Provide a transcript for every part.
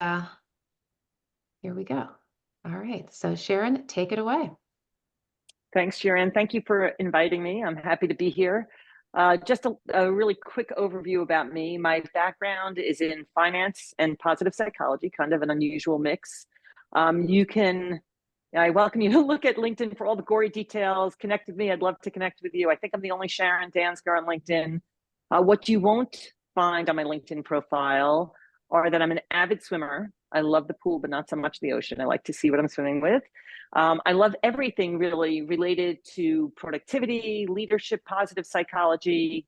Uh, Here we go. All right. So Sharon, take it away. Thanks, Sharon. Thank you for inviting me. I'm happy to be here. Just a really quick overview about me. My background is in finance and positive psychology, kind of an unusual mix. I welcome you to look at LinkedIn for all the gory details. Connect with me. I'd love to connect with you. I think I'm the only Sharon Dansker on LinkedIn. What you won't find on my LinkedIn profile are that I'm an avid swimmer. I love the pool, but not so much the ocean. I like to see what I'm swimming with. I love everything really related to productivity, leadership, positive psychology.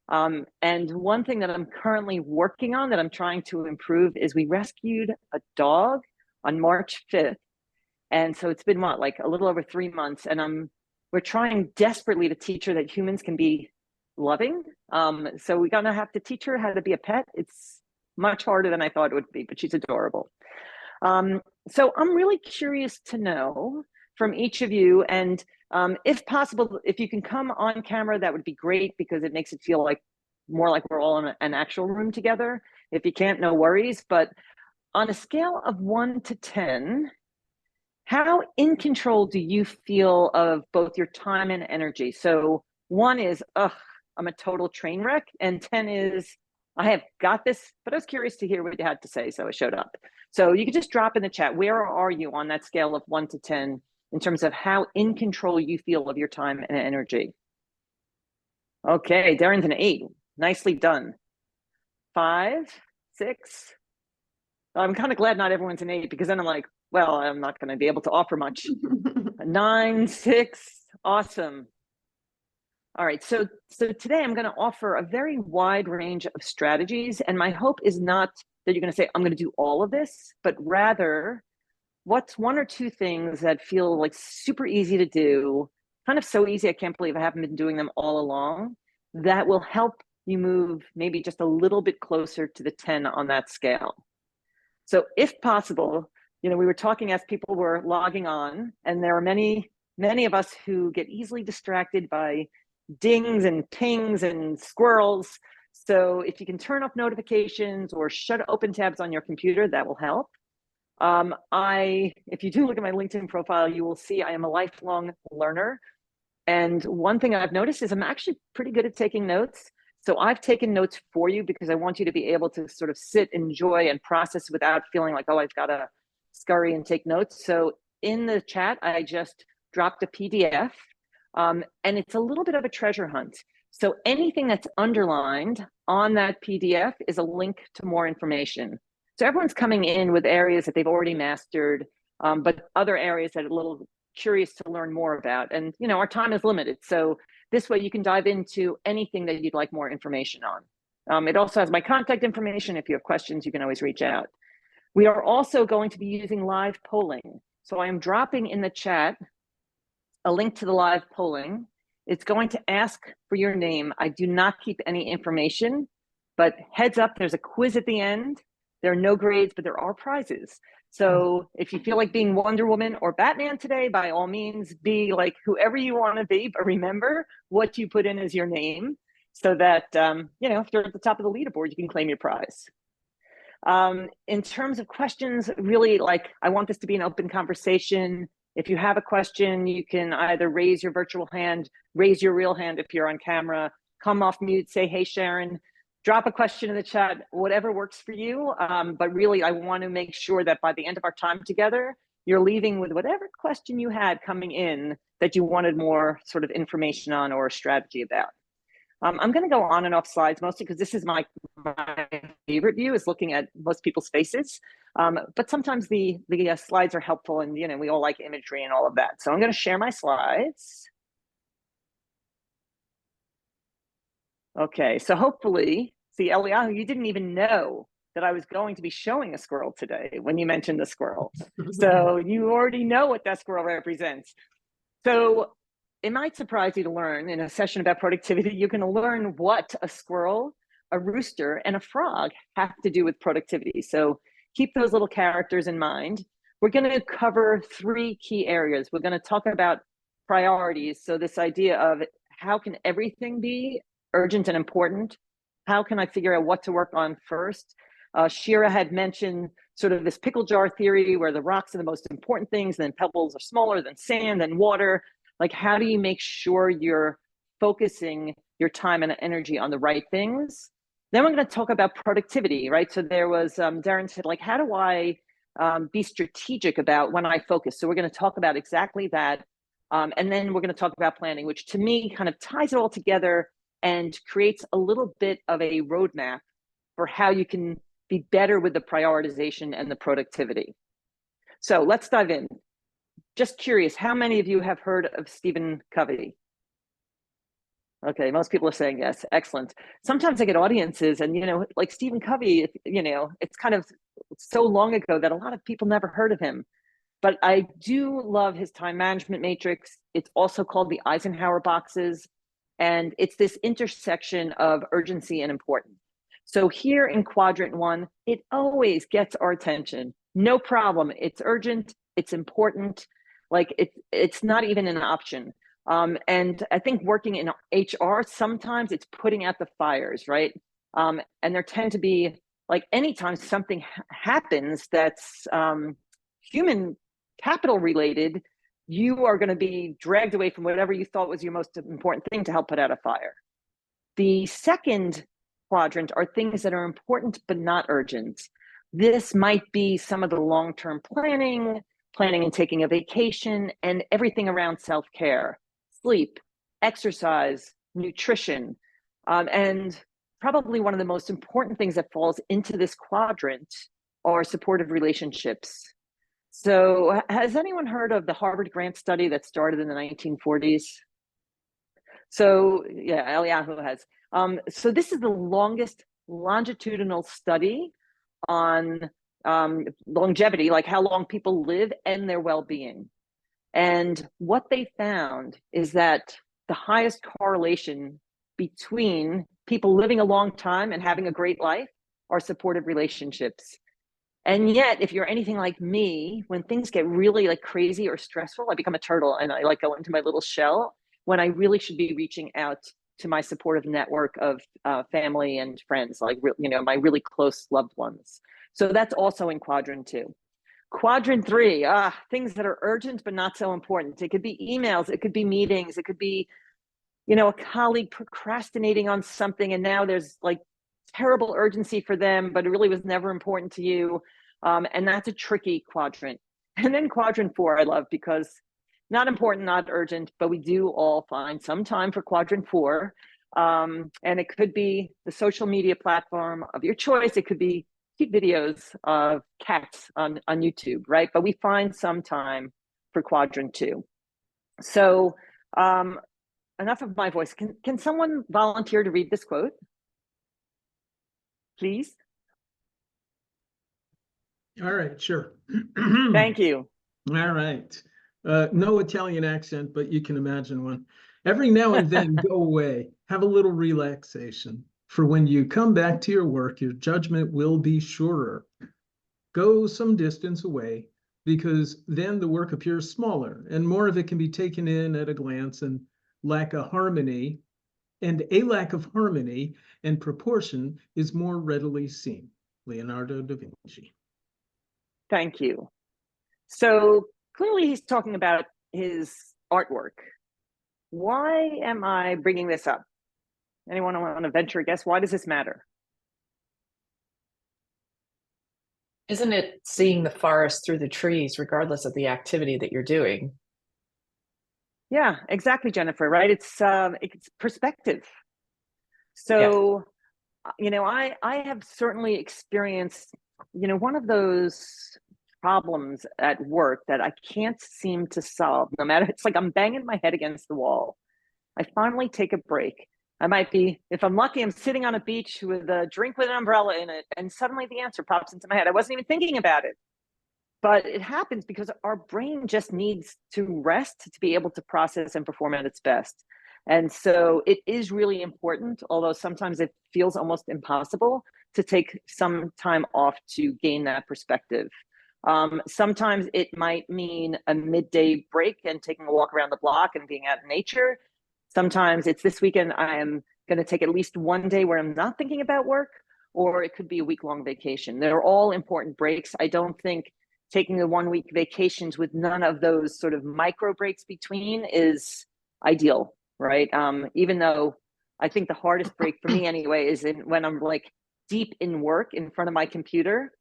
And one thing that I'm currently working on that I'm trying to improve is we rescued a dog on March 5th. And so it's been what, like a little over 3 months. And we're trying desperately to teach her that humans can be loving. So we're gonna have to teach her how to be a pet. It's much harder than I thought it would be, but she's adorable. So I'm really curious to know from each of you, and if possible, if you can come on camera, that would be great because it makes it feel like more like we're all in an actual room together. If you can't, no worries. But on a scale of 1 to 10, how in control do you feel of both your time and energy? So 1 is, ugh, I'm a total train wreck, and 10 is, I have got this, but I was curious to hear what you had to say, so I showed up. So you could just drop in the chat, where are you on that scale of 1 to 10 in terms of how in control you feel of your time and energy? Okay, Darren's an 8. Nicely done. 5, 6. I'm kind of glad not everyone's an 8 because then I'm like, well, I'm not going to be able to offer much. 9, 6, awesome. All right, so today I'm going to offer a very wide range of strategies, and my hope is not that you're going to say, I'm going to do all of this, but rather what's 1 or 2 things that feel like super easy to do, kind of so easy I can't believe I haven't been doing them all along, that will help you move maybe just a little bit closer to the 10 on that scale. So if possible, we were talking as people were logging on, and there are many of us who get easily distracted by dings and pings and squirrels. So if you can turn off notifications or shut open tabs on your computer, that will help. If you do look at my LinkedIn profile, you will see I am a lifelong learner. And one thing I've noticed is I'm actually pretty good at taking notes. So I've taken notes for you because I want you to be able to sort of sit, enjoy, and process without feeling like, oh, I've got to scurry and take notes. So in the chat, I just dropped a PDF, and it's a little bit of a treasure hunt. So anything that's underlined on that PDF is a link to more information. So everyone's coming in with areas that they've already mastered, but other areas that are a little curious to learn more about. And, our time is limited. So this way you can dive into anything that you'd like more information on. It also has my contact information. If you have questions, you can always reach out. We are also going to be using live polling. So I am dropping in the chat a link to the live polling. It's going to ask for your name. I do not keep any information, but heads up, there's a quiz at the end. There are no grades, but there are prizes. So if you feel like being Wonder Woman or Batman today, by all means, be like whoever you want to be, but remember what you put in as your name so that, if you're at the top of the leaderboard, you can claim your prize. In terms of questions, really, I want this to be an open conversation. If you have a question, you can either raise your virtual hand, raise your real hand if you're on camera, come off mute, say, hey, Sharon, drop a question in the chat, whatever works for you. But really, I want to make sure that by the end of our time together, you're leaving with whatever question you had coming in that you wanted more sort of information on or a strategy about. I'm going to go on and off slides mostly because this is my favorite view, is looking at most people's faces. But sometimes the slides are helpful, and we all like imagery and all of that. So I'm going to share my slides. Okay, so hopefully, see, Eliyahu, you didn't even know that I was going to be showing a squirrel today when you mentioned the squirrel. So you already know what that squirrel represents. So it might surprise you to learn in a session about productivity, you're going to learn what a squirrel, a rooster, and a frog have to do with productivity. So keep those little characters in mind. We're going to cover 3 key areas. We're going to talk about priorities. So this idea of how can everything be urgent and important? How can I figure out what to work on first? Shira had mentioned sort of this pickle jar theory where the rocks are the most important things, and then pebbles are smaller than sand and water. Like, how do you make sure you're focusing your time and energy on the right things? Then we're going to talk about productivity, right? So there was, Darren said, like, how do I be strategic about when I focus? So we're going to talk about exactly that. And then we're going to talk about planning, which to me kind of ties it all together and creates a little bit of a roadmap for how you can be better with the prioritization and the productivity. So let's dive in. Just curious, how many of you have heard of Stephen Covey? Okay, most people are saying yes. Excellent. Sometimes I get audiences and, like Stephen Covey, it's kind of so long ago that a lot of people never heard of him. But I do love his time management matrix. It's also called the Eisenhower boxes. And it's this intersection of urgency and importance. So here in quadrant 1, it always gets our attention. No problem. It's urgent. It's important. Like it's not even an option. And I think working in HR, sometimes it's putting out the fires, right? And there tend to be, like, anytime something happens that's human capital related, you are going to be dragged away from whatever you thought was your most important thing to help put out a fire. The second quadrant are things that are important but not urgent. This might be some of the long-term planning and taking a vacation, and everything around self-care, sleep, exercise, nutrition, and probably one of the most important things that falls into this quadrant are supportive relationships. So has anyone heard of the Harvard grant study that started in the 1940s? So yeah, Eliyahu has. So this is the longest longitudinal study on longevity, like how long people live and their well-being. And what they found is that the highest correlation between people living a long time and having a great life are supportive relationships. And yet, if you're anything like me, when things get really like crazy or stressful, I become a turtle and I like go into my little shell when I really should be reaching out to my supportive network of family and friends, like, my really close loved ones. So that's also in quadrant 2. Quadrant 3, things that are urgent but not so important. It could be emails, it could be meetings, it could be, a colleague procrastinating on something and now there's like terrible urgency for them, but it really was never important to you. And that's a tricky quadrant. And then quadrant 4, I love, because not important, not urgent, but we do all find some time for quadrant 4. And it could be the social media platform of your choice. It could be cute videos of cats on YouTube, right? But we find some time for quadrant 2. So enough of my voice. Can someone volunteer to read this quote? Please. All right, sure. Thank you. All right. No Italian accent, but you can imagine one. Every now and then, go away. Have a little relaxation. For when you come back to your work, your judgment will be surer. Go some distance away, because then the work appears smaller, and more of it can be taken in at a glance, and a lack of harmony and proportion is more readily seen. Leonardo da Vinci. Thank you. So clearly he's talking about his artwork. Why am I bringing this up? Anyone want to venture a guess? Why does this matter? Isn't it seeing the forest through the trees, regardless of the activity that you're doing? Yeah, exactly, Jennifer, right? It's perspective. So, I have certainly experienced, one of those problems at work that I can't seem to solve. No matter, it's like I'm banging my head against the wall. I finally take a break. I might be, if I'm lucky, I'm sitting on a beach with a drink with an umbrella in it, and suddenly the answer pops into my head. I wasn't even thinking about it. But it happens because our brain just needs to rest to be able to process and perform at its best. And so it is really important, although sometimes it feels almost impossible, to take some time off to gain that perspective. Sometimes it might mean a midday break and taking a walk around the block and being out in nature. Sometimes it's this weekend, I am going to take at least one day where I'm not thinking about work. or it could be a week-long vacation. They're all important breaks. I don't think taking the 1 week vacations with none of those sort of micro breaks between is ideal, right? Even though I think the hardest break for me anyway is when I'm like deep in work in front of my computer,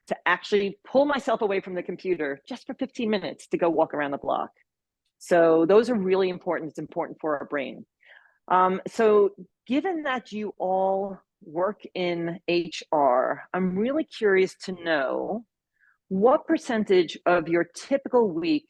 to actually pull myself away from the computer just for 15 minutes to go walk around the block. So those are really important. It's important for our brain. So given that you all work in HR, I'm really curious to know what percentage of your typical week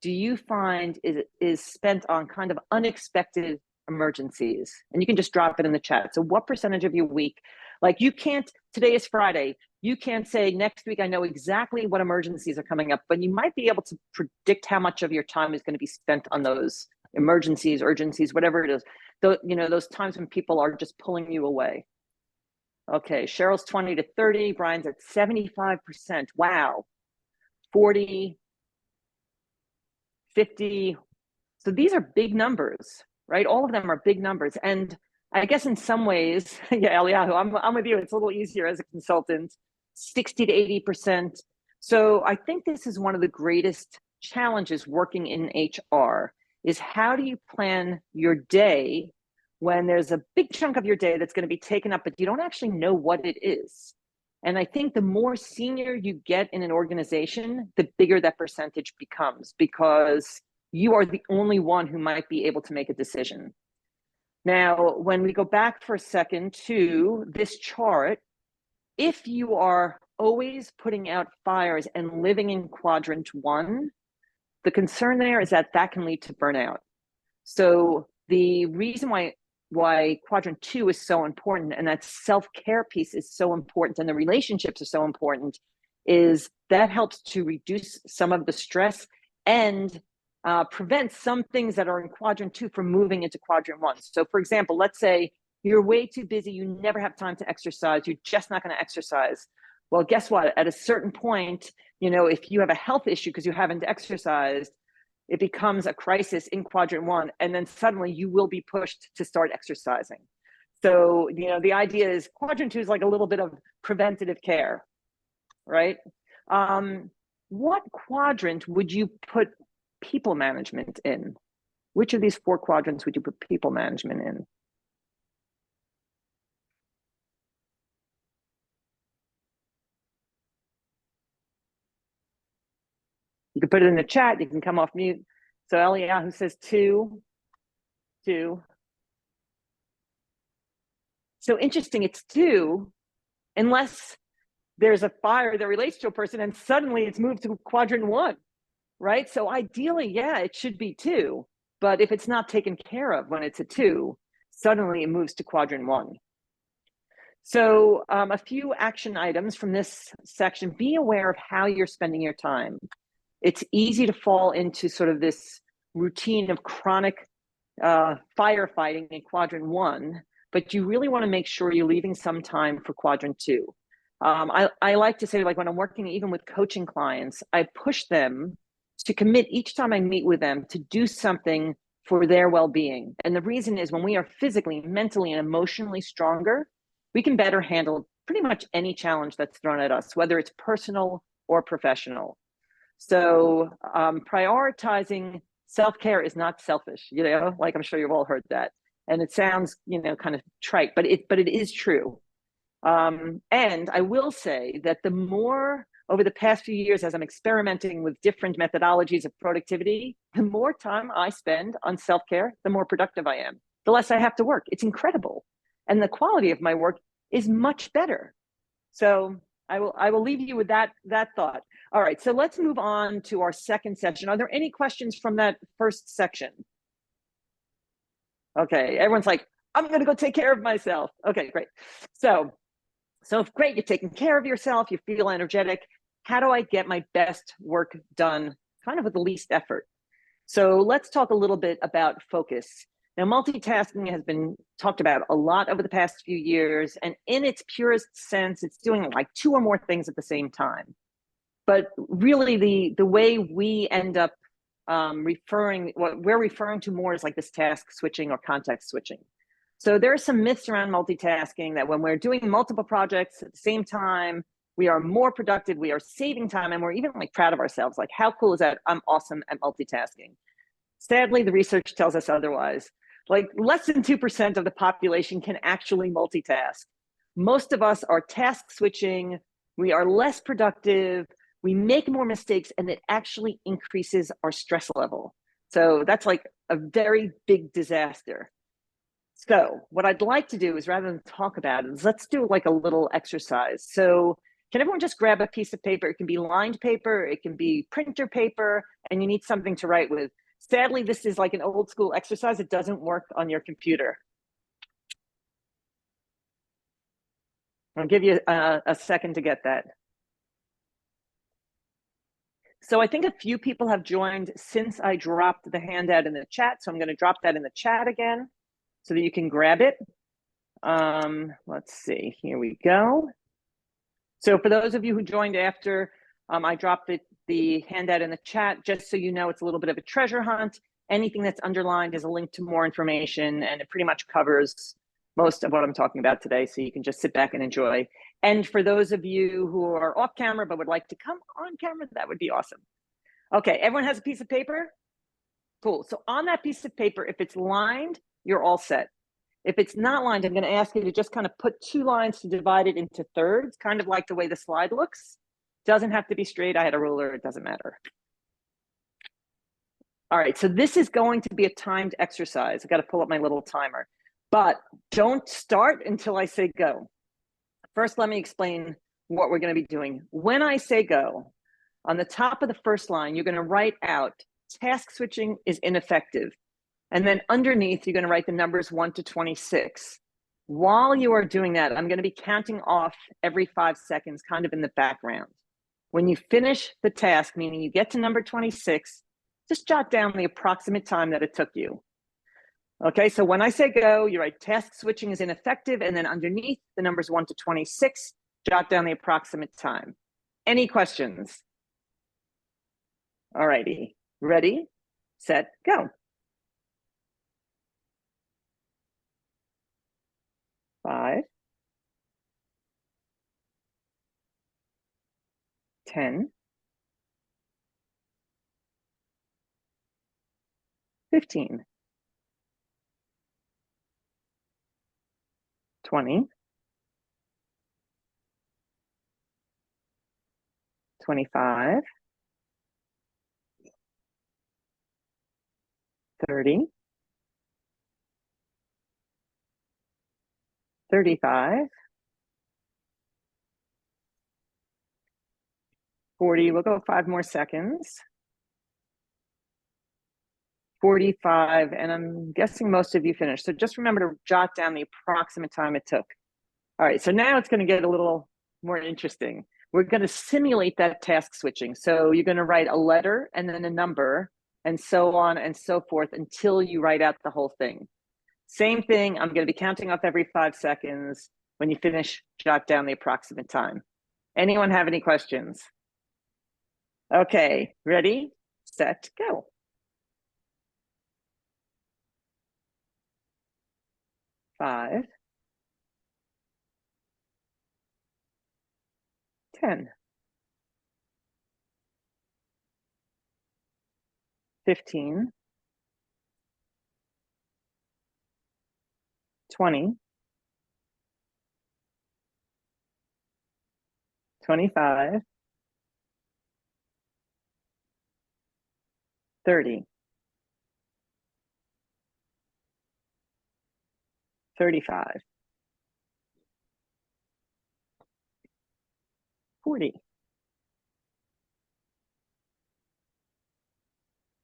do you find is spent on kind of unexpected emergencies? And you can just drop it in the chat. So what percentage of your week, like you can't, today is Friday, you can't say next week I know exactly what emergencies are coming up, but you might be able to predict how much of your time is going to be spent on those emergencies, urgencies, whatever it is. Those times when people are just pulling you away. Okay, Cheryl's 20 to 30, Brian's at 75%. Wow. 40, 50. So these are big numbers, right? All of them are big numbers. And I guess in some ways, yeah, Eliyahu, I'm with you. It's a little easier as a consultant, 60 to 80%. So I think this is one of the greatest challenges working in HR is how do you plan your day when there's a big chunk of your day that's going to be taken up, but you don't actually know what it is. And I think the more senior you get in an organization, the bigger that percentage becomes because you are the only one who might be able to make a decision. Now, when we go back for a second to this chart, if you are always putting out fires and living in quadrant 1, the concern there is that can lead to burnout. So the reason why quadrant 2 is so important and that self-care piece is so important and the relationships are so important is that helps to reduce some of the stress and prevent some things that are in quadrant 2 from moving into quadrant 1. So for example, let's say you're way too busy, you never have time to exercise, you're just not going to exercise. Well, guess what? At a certain point, if you have a health issue because you haven't exercised, it becomes a crisis in quadrant 1, and then suddenly you will be pushed to start exercising. So, the idea is quadrant 2 is like a little bit of preventative care, right? What quadrant would you put people management in? Which of these 4 quadrants would you put people management in? You can put it in the chat. You can come off mute. So Eliyahu says 2. So interesting, it's 2, unless there's a fire that relates to a person and suddenly it's moved to quadrant 1, right? So ideally, yeah, it should be 2. But if it's not taken care of when it's a 2, suddenly it moves to quadrant 1. So a few action items from this section. Be aware of how you're spending your time. It's easy to fall into sort of this routine of chronic firefighting in quadrant 1, but you really want to make sure you're leaving some time for quadrant 2. I like to say, like when I'm working even with coaching clients, I push them to commit each time I meet with them to do something for their well-being. And the reason is when we are physically, mentally, and emotionally stronger, we can better handle pretty much any challenge that's thrown at us, whether it's personal or professional. So prioritizing self-care is not selfish, like I'm sure you've all heard that. And it sounds, kind of trite, but it is true. And I will say that the more over the past few years, as I'm experimenting with different methodologies of productivity, the more time I spend on self-care, the more productive I am, the less I have to work. It's incredible. And the quality of my work is much better. So I will leave you with that thought. All right, so let's move on to our second session. Are there any questions from that first section? Okay, everyone's like, I'm gonna go take care of myself. Okay, great. So great, you're taking care of yourself, you feel energetic. How do I get my best work done kind of with the least effort? So let's talk a little bit about focus. Now, multitasking has been talked about a lot over the past few years, and in its purest sense, it's doing like 2 or more things at the same time. But really, the way we end up what we're referring to more is like this task switching or context switching. So there are some myths around multitasking that when we're doing multiple projects at the same time, we are more productive, we are saving time, and we're even like proud of ourselves. Like, how cool is that? I'm awesome at multitasking. Sadly, the research tells us otherwise. Like, less than 2% of the population can actually multitask. Most of us are task switching, we are less productive, we make more mistakes, and it actually increases our stress level. So that's like a very big disaster. So what I'd like to do is, rather than talk about it, is let's do like a little exercise. So can everyone just grab a piece of paper? It can be lined paper, it can be printer paper, and you need something to write with. Sadly, this is like an old school exercise. It doesn't work on your computer. I'll give you a second to get that. So I think a few people have joined since I dropped the handout in the chat. So I'm going to drop that in the chat again so that you can grab it. Let's see, here we go. So for those of you who joined after I dropped the handout in the chat, just so you know, it's a little bit of a treasure hunt. Anything that's underlined is a link to more information, and it pretty much covers most of what I'm talking about today, so you can just sit back and enjoy. And for those of you who are off camera but would like to come on camera, that would be awesome. Okay, everyone has a piece of paper? Cool. So on that piece of paper, if it's lined, you're all set. If it's not lined, I'm going to ask you to just kind of put 2 lines to divide it into thirds, kind of like the way the slide looks. Doesn't have to be straight. I had a ruler. It doesn't matter. All right, so this is going to be a timed exercise. I got to pull up my little timer, but don't start until I say go. First, let me explain what we're going to be doing. When I say go, on the top of the first line, you're going to write out task switching is ineffective. And then underneath, you're going to write the numbers 1 to 26. While you are doing that, I'm going to be counting off every 5 seconds, kind of in the background. When you finish the task, meaning you get to number 26, just jot down the approximate time that it took you. Okay, so when I say go, you write task switching is ineffective, and then underneath the numbers 1 to 26, jot down the approximate time. Any questions? All righty, ready, set, go. 5, 10, 15, 20, 25, 30, 35, 40, we'll go 5 more seconds. 45, and I'm guessing most of you finished. So just remember to jot down the approximate time it took. All right, so now it's going to get a little more interesting. We're going to simulate that task switching. So you're going to write a letter and then a number and so on and so forth until you write out the whole thing. Same thing, I'm going to be counting off every 5 seconds. When you finish, jot down the approximate time. Anyone have any questions? Okay, ready, set, go. 5, 10, 15, 20, 25, 30, 35, 40,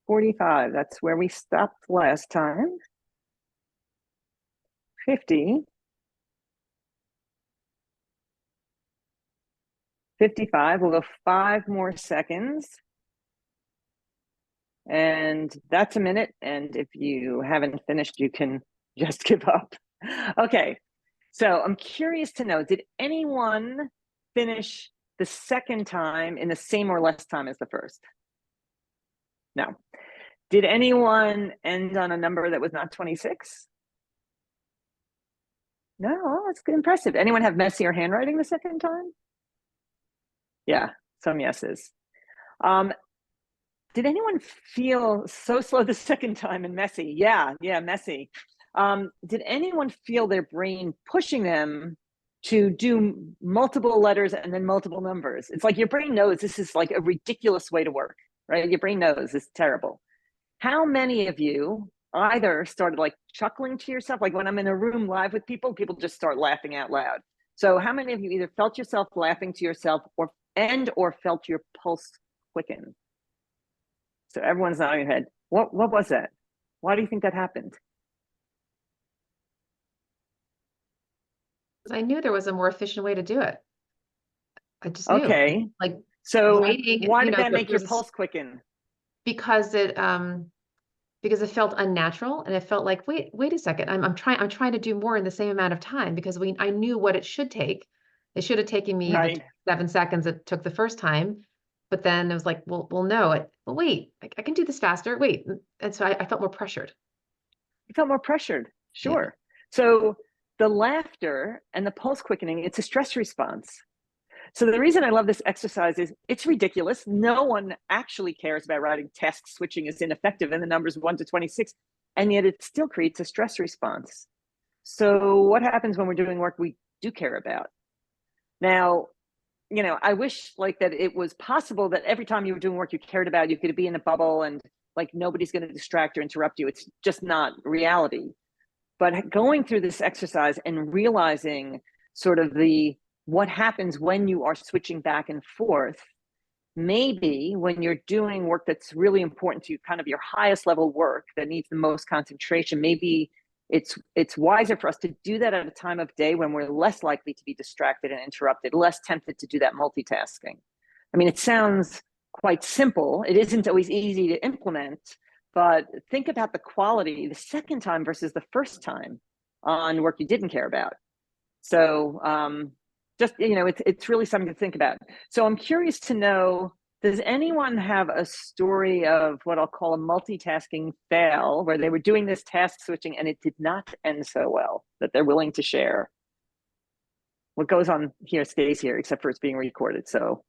45, that's where we stopped last time. 50, 55, we'll go 5 more seconds. And that's a minute. And if you haven't finished, you can just give up. Okay, so I'm curious to know, did anyone finish the second time in the same or less time as the first? No. Did anyone end on a number that was not 26? No, that's impressive. Anyone have messier handwriting the second time? Yeah, some yeses. Did anyone feel so slow the second time and messy? Yeah, messy. Did anyone feel their brain pushing them to do multiple letters and then multiple numbers? It's like your brain knows this is like a ridiculous way to work, right? Your brain knows it's terrible. How many of you either started like chuckling to yourself, like when I'm in a room live with people, people just start laughing out loud. So how many of you either felt yourself laughing to yourself or felt your pulse quicken? So everyone's nodding their head. What was that? Why do you think that happened? I knew there was a more efficient way to do it. I just knew. Okay. Like, So writing, why you did know, that make your there's pulse quicken? because it felt unnatural, and it felt like, wait a second, I'm trying to do more in the same amount of time, because I knew what it should take. It should have taken me the Right. 7 seconds it took the first time, but then it was like, well, no, well, wait, I can do this faster. Wait, and so I felt more pressured. You felt more pressured. Yeah. Sure. So the laughter and the pulse quickening, it's a stress response. So the reason I love this exercise is it's ridiculous. No one actually cares about writing task switching is ineffective in the numbers 1 to 26, and yet it still creates a stress response. So what happens when we're doing work we do care about? Now, you know, I wish like that it was possible that every time you were doing work you cared about, you could be in a bubble and like nobody's going to distract or interrupt you. It's just not reality. But going through this exercise and realizing sort of what happens when you are switching back and forth, maybe when you're doing work that's really important to you, kind of your highest level work that needs the most concentration, maybe it's wiser for us to do that at a time of day when we're less likely to be distracted and interrupted, less tempted to do that multitasking. I mean, it sounds quite simple. It isn't always easy to implement, but think about the quality the second time versus the first time on work you didn't care about. So just, you know, it's really something to think about. So I'm curious to know, does anyone have a story of what I'll call a multitasking fail, where they were doing this task switching and it did not end so well, that they're willing to share? What goes on here stays here, except for it's being recorded. So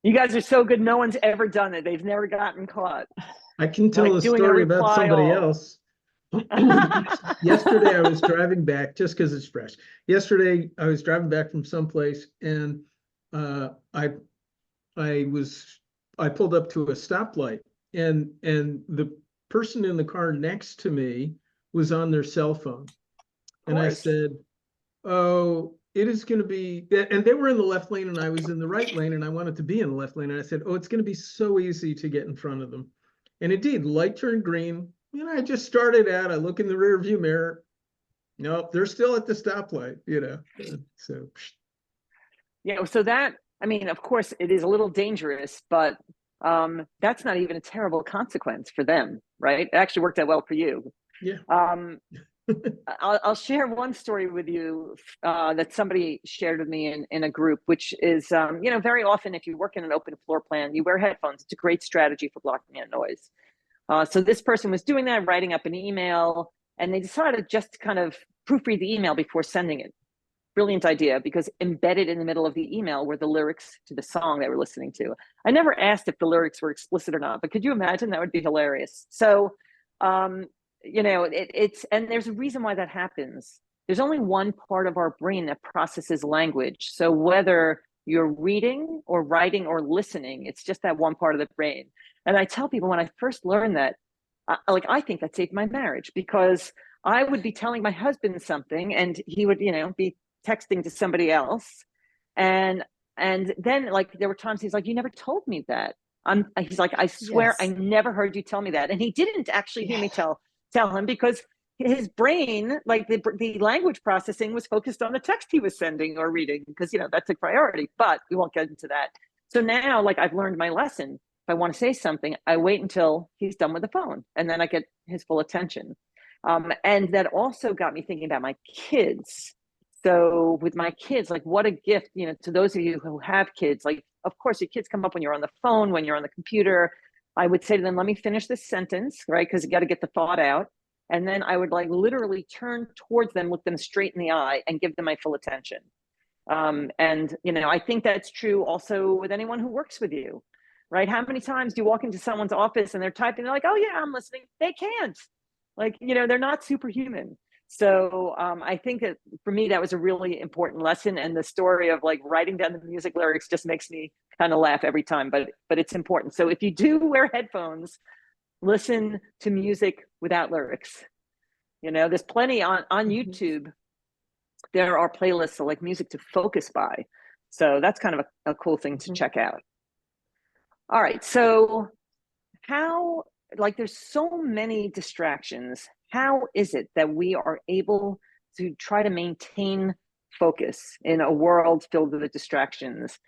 you guys are so good. No one's ever done it. They've never gotten caught. I can tell Like a story about somebody else. Yesterday I was driving back, just because it's fresh. Yesterday I was driving back from someplace, and I pulled up to a stoplight, and the person in the car next to me was on their cell phone. And I said, oh, it is going to be, and they were in the left lane and I was in the right lane, and I wanted to be in the left lane. And I said, oh, it's going to be so easy to get in front of them. And indeed, light turned green. You know, I just started out, I look in the rear view mirror. Nope, they're still at the stoplight, you know. So yeah, so that, I mean, of course it is a little dangerous, but that's not even a terrible consequence for them, right? It actually worked out well for you. Yeah. I'll share one story with you that somebody shared with me in a group, which is, you know, very often if you work in an open floor plan, you wear headphones. It's a great strategy for blocking out noise. So this person was doing that, writing up an email, and they decided just to kind of proofread the email before sending it. Brilliant idea, because embedded in the middle of the email were the lyrics to the song they were listening to. I never asked if the lyrics were explicit or not, but could you imagine? That would be hilarious. So, you know, and there's a reason why that happens. There's only one part of our brain that processes language. So whether you're reading or writing or listening, it's just that one part of the brain. And I tell people when I first learned that, I think that saved my marriage, because I would be telling my husband something and he would, you know, be texting to somebody else. And then like there were times he's like, you never told me that. He's like, I swear I never heard you tell me that. And he didn't actually hear me tell him, because his brain, like the language processing was focused on the text he was sending or reading, because, you know, that took priority, but we won't get into that. So now, like, I've learned my lesson. If I want to say something, I wait until he's done with the phone, and then I get his full attention. And that also got me thinking about my kids. So with my kids, like, what a gift, you know, to those of you who have kids, like, of course, your kids come up when you're on the phone, when you're on the computer. I would say to them, let me finish this sentence, right? Because you got to get the thought out. And then I would like literally turn towards them, look them straight in the eye, and give them my full attention. And, you know, I think that's true also with anyone who works with you, right? How many times do you walk into someone's office and they're typing, they're like, oh yeah, I'm listening. They can't. Like, you know, they're not superhuman. So I think that for me, that was a really important lesson. And the story of like writing down the music lyrics just makes me kind of laugh every time, but it's important. So if you do wear headphones, listen to music without lyrics. You know, there's plenty on YouTube. There are playlists, so like music to focus by. So that's kind of a cool thing to check out. All right, so how, like there's so many distractions. How is it that we are able to try to maintain focus in a world filled with distractions?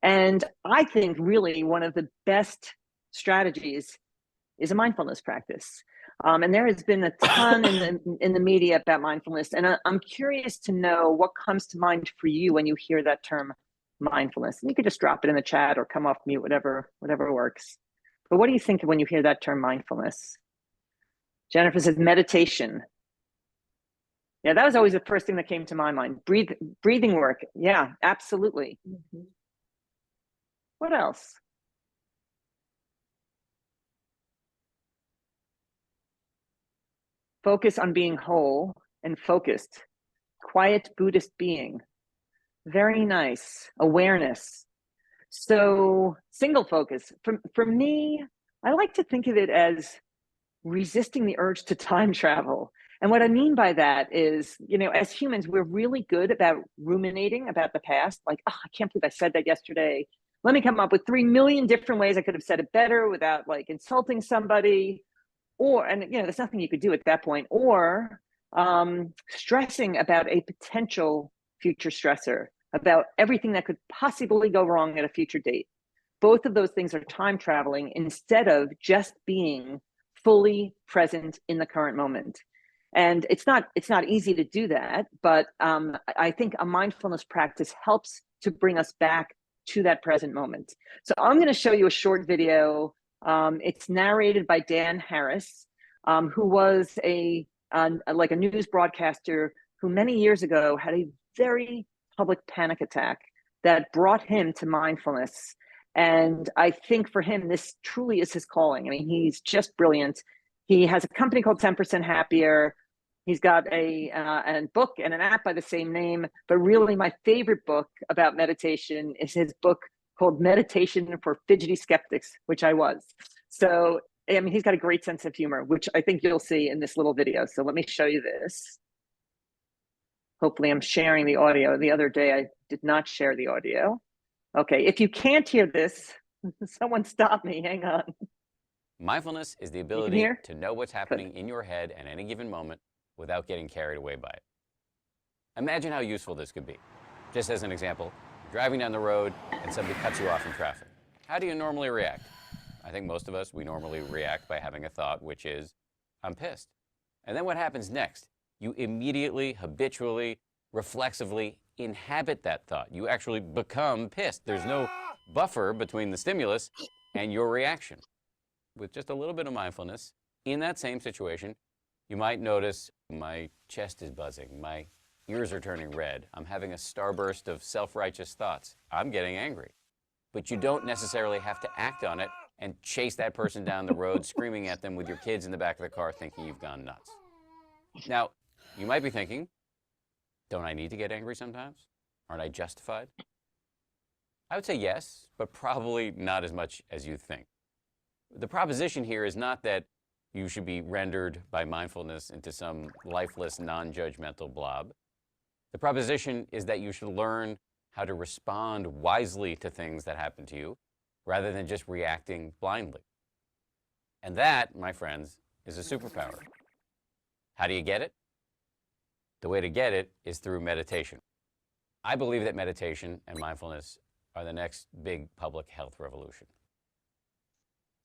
And I think really one of the best strategies is a mindfulness practice. And there has been a ton in the media about mindfulness. And I'm curious to know what comes to mind for you when you hear that term mindfulness. And you could just drop it in the chat or come off mute, whatever works. But what do you think when you hear that term mindfulness? Jennifer says meditation. Yeah, that was always the first thing that came to my mind. Breathing work. Yeah, absolutely. What else? Focus on being whole and focused. Quiet Buddhist being. Very nice. Awareness. So single focus. For me, I like to think of it as resisting the urge to time travel. And what I mean by that is, you know, as humans, we're really good about ruminating about the past. Like, oh, I can't believe I said that yesterday. Let me come up with 3 million different ways I could have said it better without like insulting somebody. And you know, there's nothing you could do at that point, or stressing about a potential future stressor, about everything that could possibly go wrong at a future date. Both of those things are time traveling instead of just being fully present in the current moment. And it's not easy to do that, but I think a mindfulness practice helps to bring us back to that present moment. So I'm going to show you a short video. It's narrated by Dan Harris, who was like a news broadcaster who many years ago had a very public panic attack that brought him to mindfulness. And I think for him, this truly is his calling. I mean, he's just brilliant. He has a company called 10% Happier. He's got a book and an app by the same name. But really, my favorite book about meditation is his book called Meditation for Fidgety Skeptics, which I was. So, I mean, he's got a great sense of humor, which I think you'll see in this little video. So let me show you this. Hopefully I'm sharing the audio. The other day, I did not share the audio. Okay, if you can't hear this, someone stop me, hang on. Mindfulness is the ability to know what's happening in your head at any given moment without getting carried away by it. Imagine how useful this could be. Just as an example, driving down the road and somebody cuts you off in traffic. How do you normally react? I think most of us, we normally react by having a thought, which is, I'm pissed. And then what happens next? You immediately, habitually, reflexively inhabit that thought. You actually become pissed. There's no buffer between the stimulus and your reaction. With just a little bit of mindfulness, in that same situation, you might notice my chest is buzzing, my ears are turning red, I'm having a starburst of self-righteous thoughts, I'm getting angry. But you don't necessarily have to act on it and chase that person down the road screaming at them with your kids in the back of the car thinking you've gone nuts. Now, you might be thinking, don't I need to get angry sometimes? Aren't I justified? I would say yes, but probably not as much as you think. The proposition here is not that you should be rendered by mindfulness into some lifeless, non-judgmental blob. The proposition is that you should learn how to respond wisely to things that happen to you, rather than just reacting blindly. And that, my friends, is a superpower. How do you get it? The way to get it is through meditation. I believe that meditation and mindfulness are the next big public health revolution.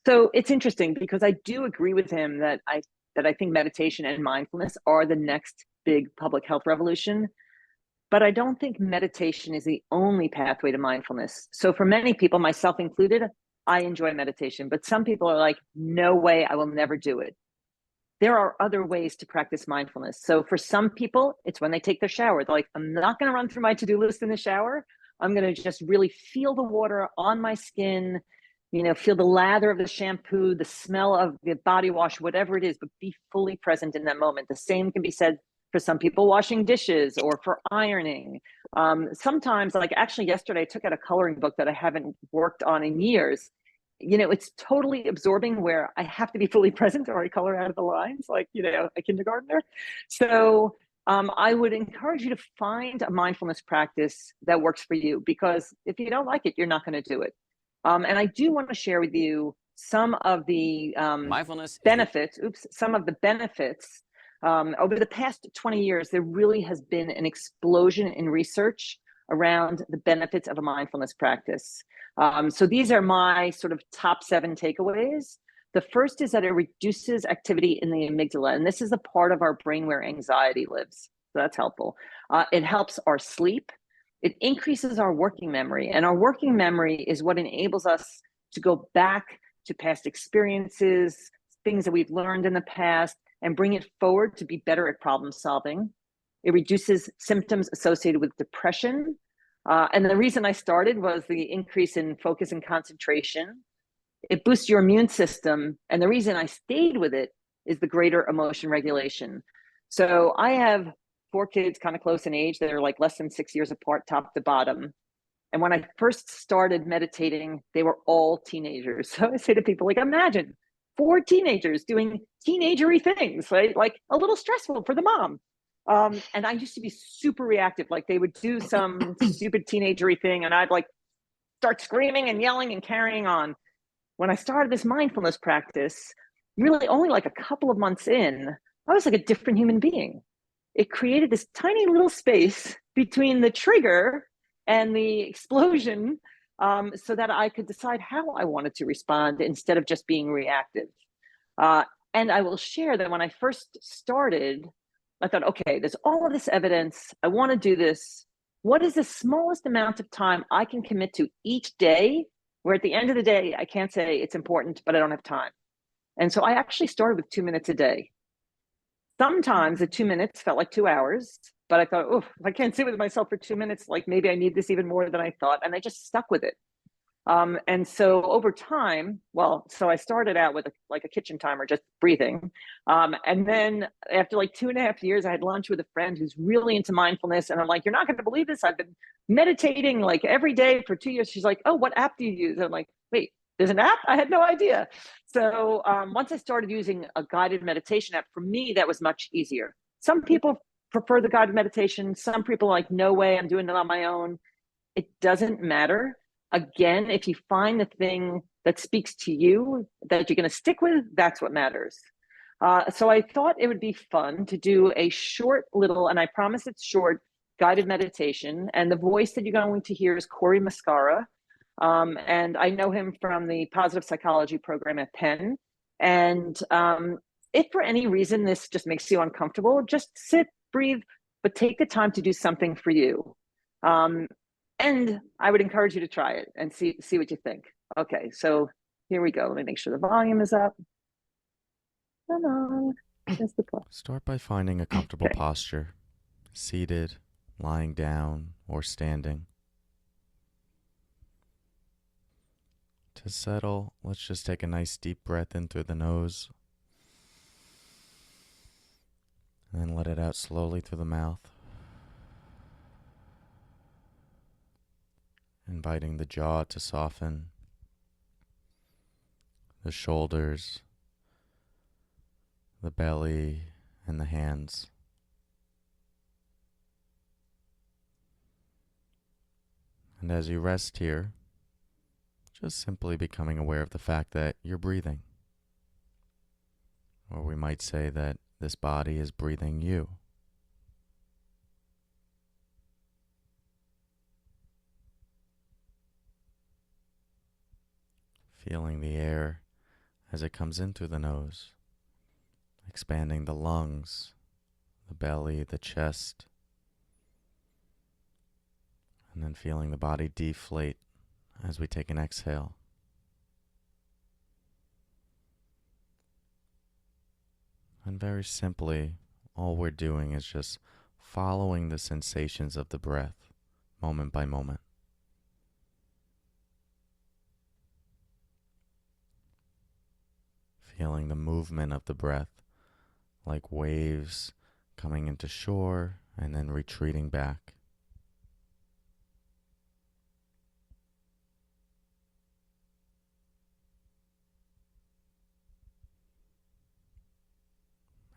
So it's interesting because I do agree with him that I think meditation and mindfulness are the next big public health revolution. But I don't think meditation is the only pathway to mindfulness. So for many people, myself included, I enjoy meditation, but some people are like, no way, I will never do it. There are other ways to practice mindfulness. So for some people, it's when they take their shower. They're like, I'm not going to run through my to-do list in the shower. I'm going to just really feel the water on my skin, feel the lather of the shampoo, the smell of the body wash, whatever it is, but be fully present in that moment. The same can be said for some people washing dishes or for ironing. Sometimes, like actually yesterday, I took out a coloring book that I haven't worked on in years. It's totally absorbing where I have to be fully present or I color out of the lines like, a kindergartner. So I would encourage you to find a mindfulness practice that works for you, because if you don't like it, you're not going to do it. And I do want to share with you some of the benefits. Some of the benefits. Over the past 20 years, there really has been an explosion in research around the benefits of a mindfulness practice. So these are my sort of top 7 takeaways. The first is that it reduces activity in the amygdala, and this is the part of our brain where anxiety lives. So that's helpful. It helps our sleep. It increases our working memory, and our working memory is what enables us to go back to past experiences, things that we've learned in the past, and bring it forward to be better at problem solving. It reduces symptoms associated with depression. And the reason I started was the increase in focus and concentration. It boosts your immune system. And the reason I stayed with it is the greater emotion regulation. So I have 4 kids kind of close in age. They're like less than 6 years apart, top to bottom. And when I first started meditating, they were all teenagers. So I say to people, like, imagine 4 teenagers doing teenagery things, right? Like a little stressful for the mom. And I used to be super reactive. Like they would do some stupid teenagery thing and I'd like start screaming and yelling and carrying on. When I started this mindfulness practice, really only like a couple of months in, I was like a different human being. It created this tiny little space between the trigger and the explosion, so that I could decide how I wanted to respond instead of just being reactive. And I will share that when I first started, I thought, okay, there's all of this evidence. I want to do this. What is the smallest amount of time I can commit to each day, where at the end of the day, I can't say it's important, but I don't have time? And so I actually started with 2 minutes a day. Sometimes the 2 minutes felt like 2 hours, but I thought, oh, if I can't sit with myself for 2 minutes, like maybe I need this even more than I thought. And I just stuck with it. And so over time, so I started out with a kitchen timer, just breathing. And then after like 2.5 years, I had lunch with a friend who's really into mindfulness. And I'm like, you're not going to believe this. I've been meditating like every day for 2 years. She's like, oh, what app do you use? And I'm like, wait, there's an app? I had no idea. So once I started using a guided meditation app, for me, that was much easier. Some people prefer the guided meditation. Some people are like, no way, I'm doing it on my own. It doesn't matter. Again, if you find the thing that speaks to you, that you're going to stick with, that's what matters. So I thought it would be fun to do a short little, and I promise it's short, guided meditation. And the voice that you're going to hear is Corey Mascara. And I know him from the positive psychology program at Penn. And if for any reason this just makes you uncomfortable, just sit, breathe, but take the time to do something for you. And I would encourage you to try it and see what you think. Okay, so here we go. Let me make sure the volume is up. Come on. Start by finding a comfortable posture, seated, lying down, or standing. To settle, let's just take a nice deep breath in through the nose, and then let it out slowly through the mouth. Inviting the jaw to soften, the shoulders, the belly, and the hands. And as you rest here, just simply becoming aware of the fact that you're breathing. Or we might say that this body is breathing you. Feeling the air as it comes in through the nose, expanding the lungs, the belly, the chest, and then feeling the body deflate as we take an exhale. And very simply, all we're doing is just following the sensations of the breath, moment by moment. Feeling the movement of the breath like waves coming into shore and then retreating back.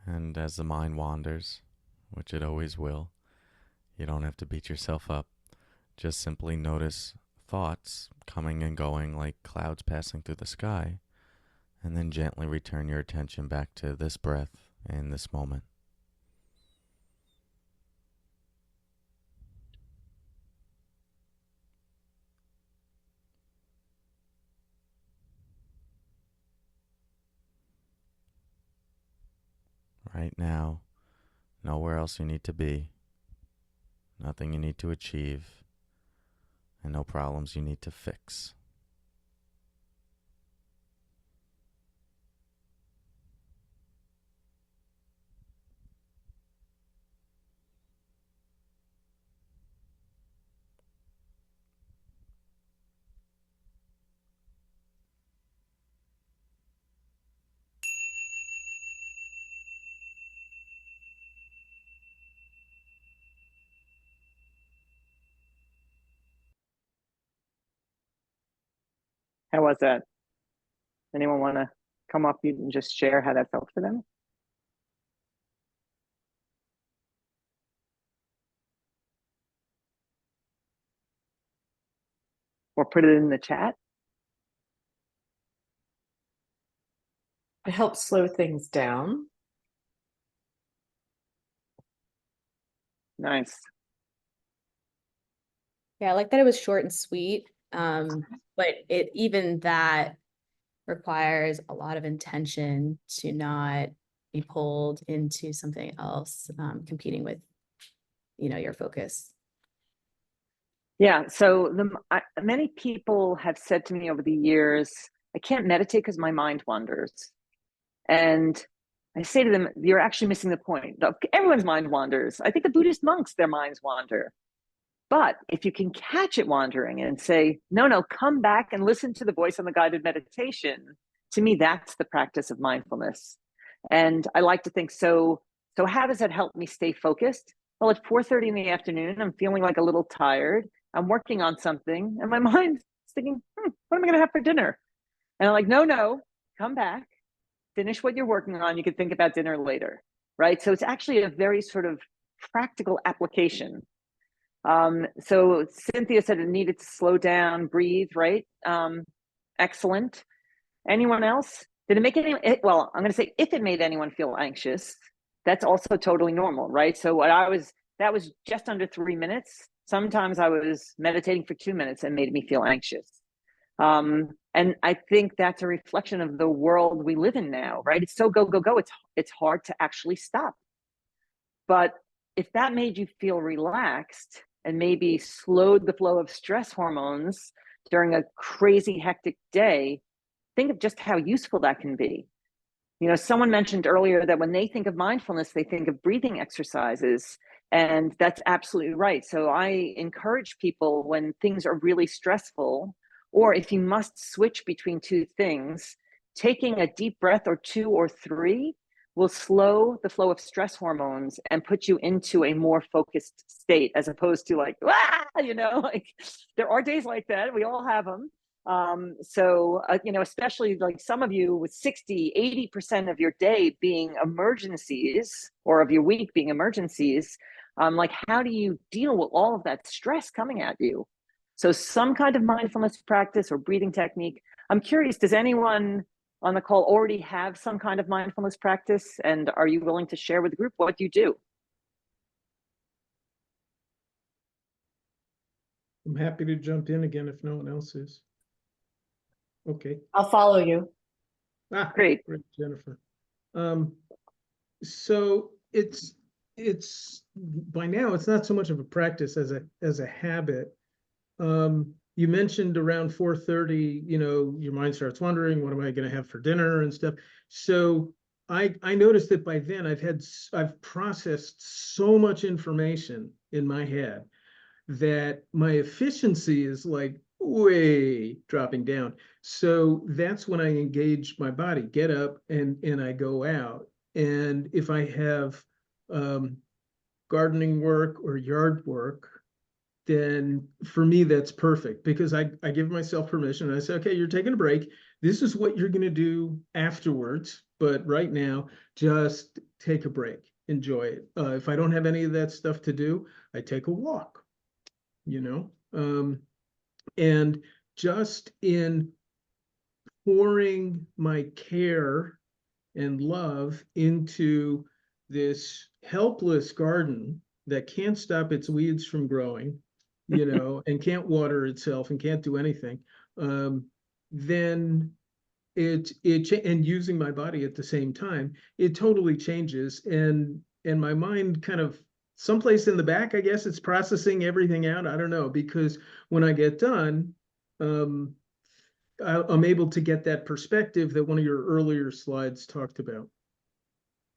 And as the mind wanders, which it always will, you don't have to beat yourself up. Just simply notice thoughts coming and going like clouds passing through the sky, and then gently return your attention back to this breath in this moment. Right now, nowhere else you need to be, nothing you need to achieve, and no problems you need to fix. How was that? Anyone want to come up and just share how that felt for them? Or put it in the chat? It helps slow things down. Nice. Yeah, I like that it was short and sweet. But even that requires a lot of intention to not be pulled into something else, competing with, your focus. Yeah, so many people have said to me over the years, I can't meditate because my mind wanders. And I say to them, you're actually missing the point. Everyone's mind wanders. I think the Buddhist monks, their minds wander. But if you can catch it wandering and say, no, come back and listen to the voice on the guided meditation, to me, that's the practice of mindfulness. And I like to think, so how does that help me stay focused? Well, at 4:30 in the afternoon, I'm feeling like a little tired. I'm working on something and my mind's thinking, what am I going to have for dinner? And I'm like, no, come back, finish what you're working on. You can think about dinner later, right? So it's actually a very sort of practical application. So Cynthia said it needed to slow down, breathe, right? Excellent. Anyone else? Did it make anyone, well, I'm going to say if it made anyone feel anxious, that's also totally normal, right? So that was just under 3 minutes. Sometimes I was meditating for 2 minutes and made me feel anxious. And I think that's a reflection of the world we live in now, right? It's so go, go, go. It's hard to actually stop. But if that made you feel relaxed and maybe slowed the flow of stress hormones during a crazy, hectic day, think of just how useful that can be. Someone mentioned earlier that when they think of mindfulness, they think of breathing exercises. And that's absolutely right. So I encourage people when things are really stressful, or if you must switch between two things, taking a deep breath or 2 or 3 will slow the flow of stress hormones and put you into a more focused state, as opposed to like there are days like that. We all have them. Especially like some of you with 60-80% of your day being emergencies, or of your week being emergencies, like how do you deal with all of that stress coming at you? So some kind of mindfulness practice or breathing technique. I'm curious, does anyone on the call already have some kind of mindfulness practice? And are you willing to share with the group what you do? I'm happy to jump in again if no one else is. Okay. I'll follow you. Great, Jennifer. So it's by now it's not so much of a practice as a habit. You mentioned around 4:30, your mind starts wondering, what am I going to have for dinner and stuff. So I noticed that by then I've processed so much information in my head that my efficiency is like way dropping down. So that's when I engage my body, get up and I go out. And if I have gardening work or yard work, then for me that's perfect, because I give myself permission. I say, okay, you're taking a break. This is what you're going to do afterwards, but right now just take a break, enjoy it. If I don't have any of that stuff to do, I take a walk, you know. And just in pouring my care and love into this helpless garden that can't stop its weeds from growing, you know, and can't water itself and can't do anything, then and using my body at the same time, it totally changes. And my mind kind of someplace in the back, I guess it's processing everything out. I don't know, because when I get done, I'm able to get that perspective that one of your earlier slides talked about.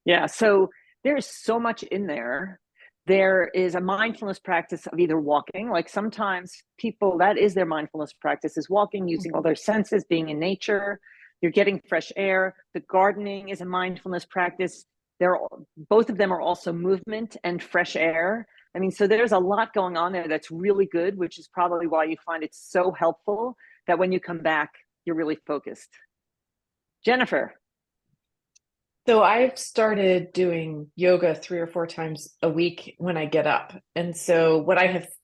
Yeah, so there's so much in there. There is a mindfulness practice of either walking, like sometimes people, that is their mindfulness practice, is walking, using all their senses, being in nature. You're getting fresh air. The gardening is a mindfulness practice. Both of them are also movement and fresh air. I mean, so there's a lot going on there that's really good, which is probably why you find it so helpful that when you come back, you're really focused. Jennifer. So I've started doing yoga 3 or 4 times a week when I get up. And so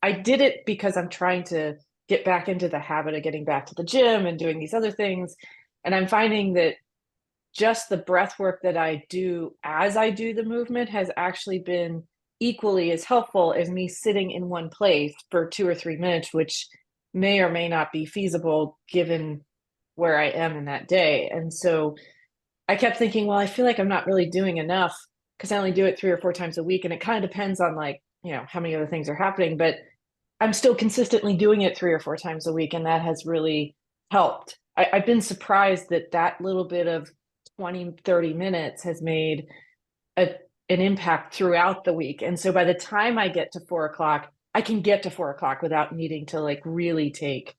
I did it because I'm trying to get back into the habit of getting back to the gym and doing these other things. And I'm finding that just the breath work that I do as I do the movement has actually been equally as helpful as me sitting in one place for 2 or 3 minutes, which may or may not be feasible given where I am in that day. And so I kept thinking, well, I feel like I'm not really doing enough because I only do it 3 or 4 times a week. And it kind of depends on, like, you know, how many other things are happening, but I'm still consistently doing it 3 or 4 times a week. And that has really helped. I've been surprised that little bit of 20, 30 minutes has made an impact throughout the week. And so by the time I get to 4 o'clock, I can get to 4 o'clock without needing to like really take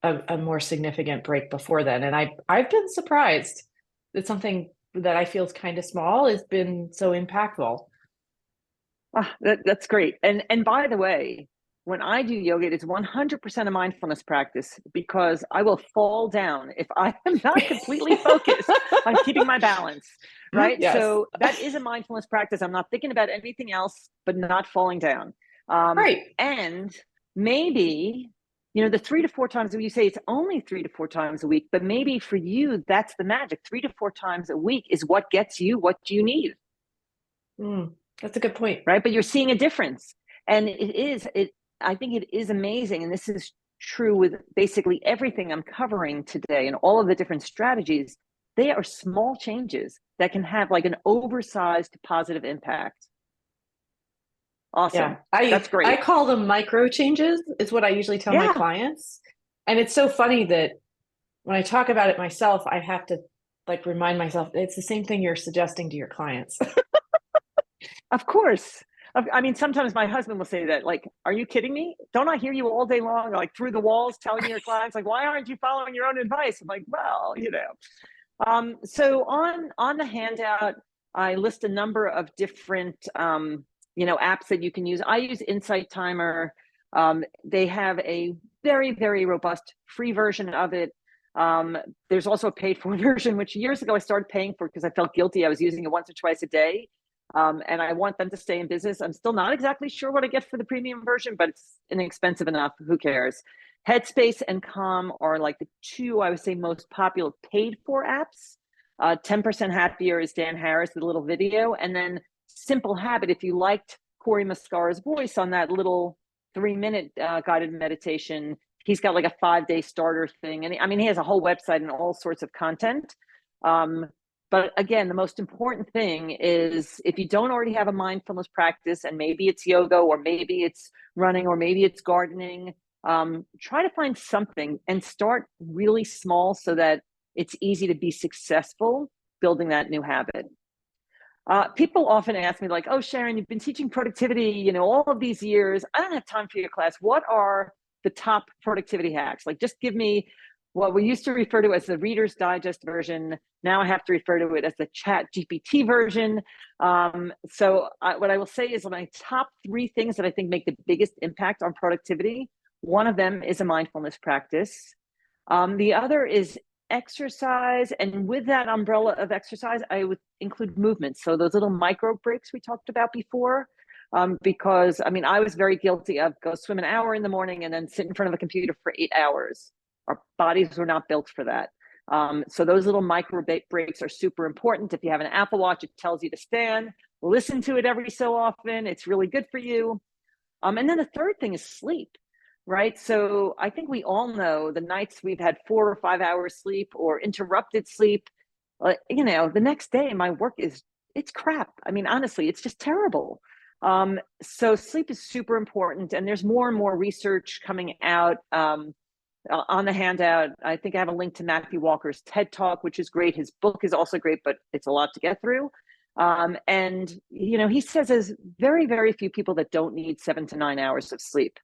a more significant break before then. And I've been surprised that something that I feel is kind of small has been so impactful. That's great. And by the way, when I do yoga, it's 100% a mindfulness practice, because I will fall down if I am not completely focused on keeping my balance, right? Yes. So that is a mindfulness practice. I'm not thinking about anything else, but not falling down. Right. And maybe, you know, the 3 to 4 times, you say it's only 3 to 4 times a week, but maybe for you, that's the magic. 3 to 4 times a week is what gets you what you need. That's a good point. Right. But you're seeing a difference. And I think it is amazing. And this is true with basically everything I'm covering today and all of the different strategies. They are small changes that can have like an oversized positive impact. Awesome. Yeah, That's great. I call them micro changes, is what I usually tell my clients. And it's so funny that when I talk about it myself, I have to like remind myself it's the same thing you're suggesting to your clients. Of course. I mean, sometimes my husband will say that, like, are you kidding me? Don't I hear you all day long, like through the walls, telling your clients, like, why aren't you following your own advice? I'm like, well, you know. So on the handout, I list a number of different, you know, apps that you can use. I use Insight Timer. They have a very, very robust free version of it. There's also a paid for version, which years ago I started paying for because I felt guilty. I was using it once or twice a day. And I want them to stay in business. I'm still not exactly sure what I get for the premium version, but it's inexpensive enough. Who cares? Headspace and Calm are like the 2, I would say, most popular paid for apps. 10% Happier is Dan Harris, the little video. And then Simple Habit, if you liked Corey Muscara's voice on that little 3-minute guided meditation, he's got like a 5-day starter thing. And I mean, he has a whole website and all sorts of content. But again, the most important thing is if you don't already have a mindfulness practice, and maybe it's yoga, or maybe it's running, or maybe it's gardening, try to find something and start really small so that it's easy to be successful building that new habit. People often ask me like, oh, Sharon, you've been teaching productivity, you know, all of these years. I don't have time for your class. What are the top productivity hacks? Like, just give me what we used to refer to as the Reader's Digest version. Now I have to refer to it as the Chat GPT version. What I will say is my top 3 things that I think make the biggest impact on productivity. One of them is a mindfulness practice. The other is exercise, and with that umbrella of exercise, I would include movement. So those little micro breaks we talked about before, because I mean, I was very guilty of go swim an hour in the morning and then sit in front of a computer for 8 hours. Our bodies were not built for that. So those little micro breaks are super important. If you have an Apple Watch, it tells you to stand, listen to it every so often. It's really good for you. And then the third thing is sleep. Right. So I think we all know the nights we've had 4 or 5 hours sleep or interrupted sleep, you know, the next day my work it's crap. I mean, honestly, it's just terrible. So sleep is super important. And there's more and more research coming out on the handout. I think I have a link to Matthew Walker's TED Talk, which is great. His book is also great, but it's a lot to get through. And, you know, he says there's very, very few people that don't need 7 to 9 hours of sleep.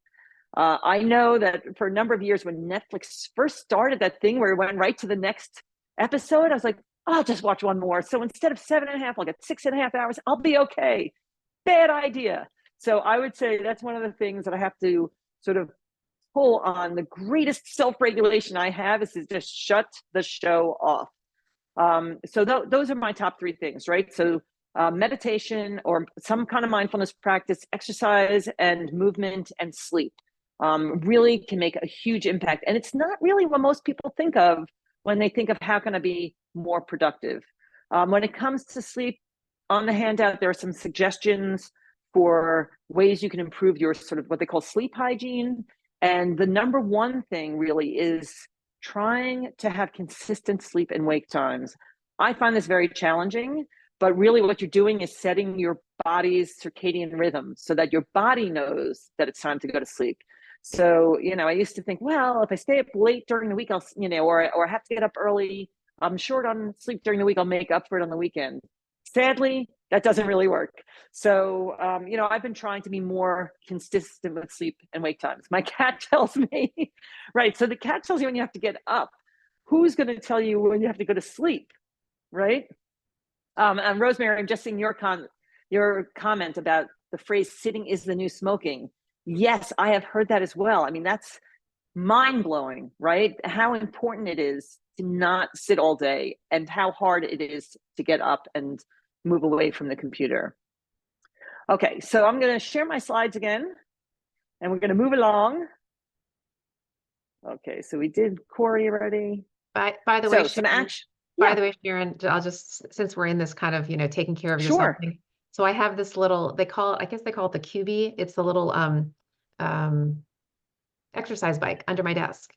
I know that for a number of years when Netflix first started that thing where it went right to the next episode, I was like, I'll just watch one more. So instead of 7.5, I'll get 6.5 hours. I'll be okay. Bad idea. So I would say that's one of the things that I have to sort of pull on. The greatest self-regulation I have is to just shut the show off. Those are my top 3 things, right? So meditation or some kind of mindfulness practice, exercise and movement and sleep. Really can make a huge impact. And it's not really what most people think of when they think of how can I be more productive. When it comes to sleep, on the handout, there are some suggestions for ways you can improve your sort of what they call sleep hygiene. And the number one thing really is trying to have consistent sleep and wake times. I find this very challenging, but really what you're doing is setting your body's circadian rhythm so that your body knows that it's time to go to sleep. So, you know, I used to think, well, if I stay up late during the week, I'll, you know, or I have to get up early, I'm short on sleep during the week, I'll make up for it on the weekend. Sadly, that doesn't really work. So, you know, I've been trying to be more consistent with sleep and wake times. My cat tells me, right? So the cat tells you when you have to get up. Who's going to tell you when you have to go to sleep, right? And Rosemary, I'm just seeing your comment about the phrase "sitting is the new smoking." Yes, I have heard that as well. I mean, that's mind-blowing, right? How important it is to not sit all day and how hard it is to get up and move away from the computer. Okay, so I'm going to share my slides again, and we're going to move along. Okay, so we did Corey already. By the way, some action. By the way, Sharon, I'll just, since we're in this kind of, you know, taking care of yourself. Sure. Thing, so I have this little, I guess they call it the QB. It's the little exercise bike under my desk.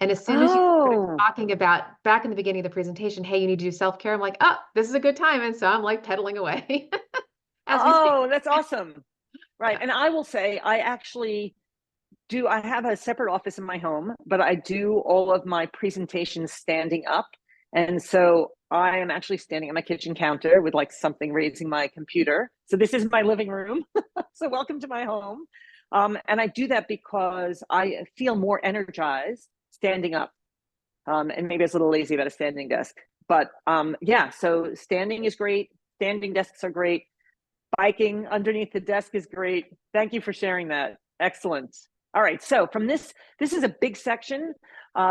And as soon as you started talking about back in the beginning of the presentation, hey, you need to do self-care, I'm like, oh, this is a good time. And so I'm like pedaling away. That's awesome. Right. And I will say, I have a separate office in my home, but I do all of my presentations standing up. And so I am actually standing at my kitchen counter with like something raising my computer. So this is my living room. So welcome to my home. And I do that because I feel more energized standing up. And maybe I was a little lazy about a standing desk. But yeah, so standing is great. Standing desks are great. Biking underneath the desk is great. Thank you for sharing that. Excellent. All right, so from this is a big section.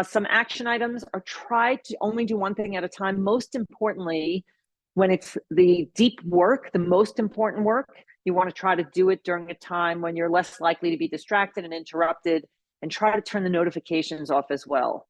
Some action items are try to only do one thing at a time. Most importantly, when it's the deep work, the most important work, you want to try to do it during a time when you're less likely to be distracted and interrupted, and try to turn the notifications off as well.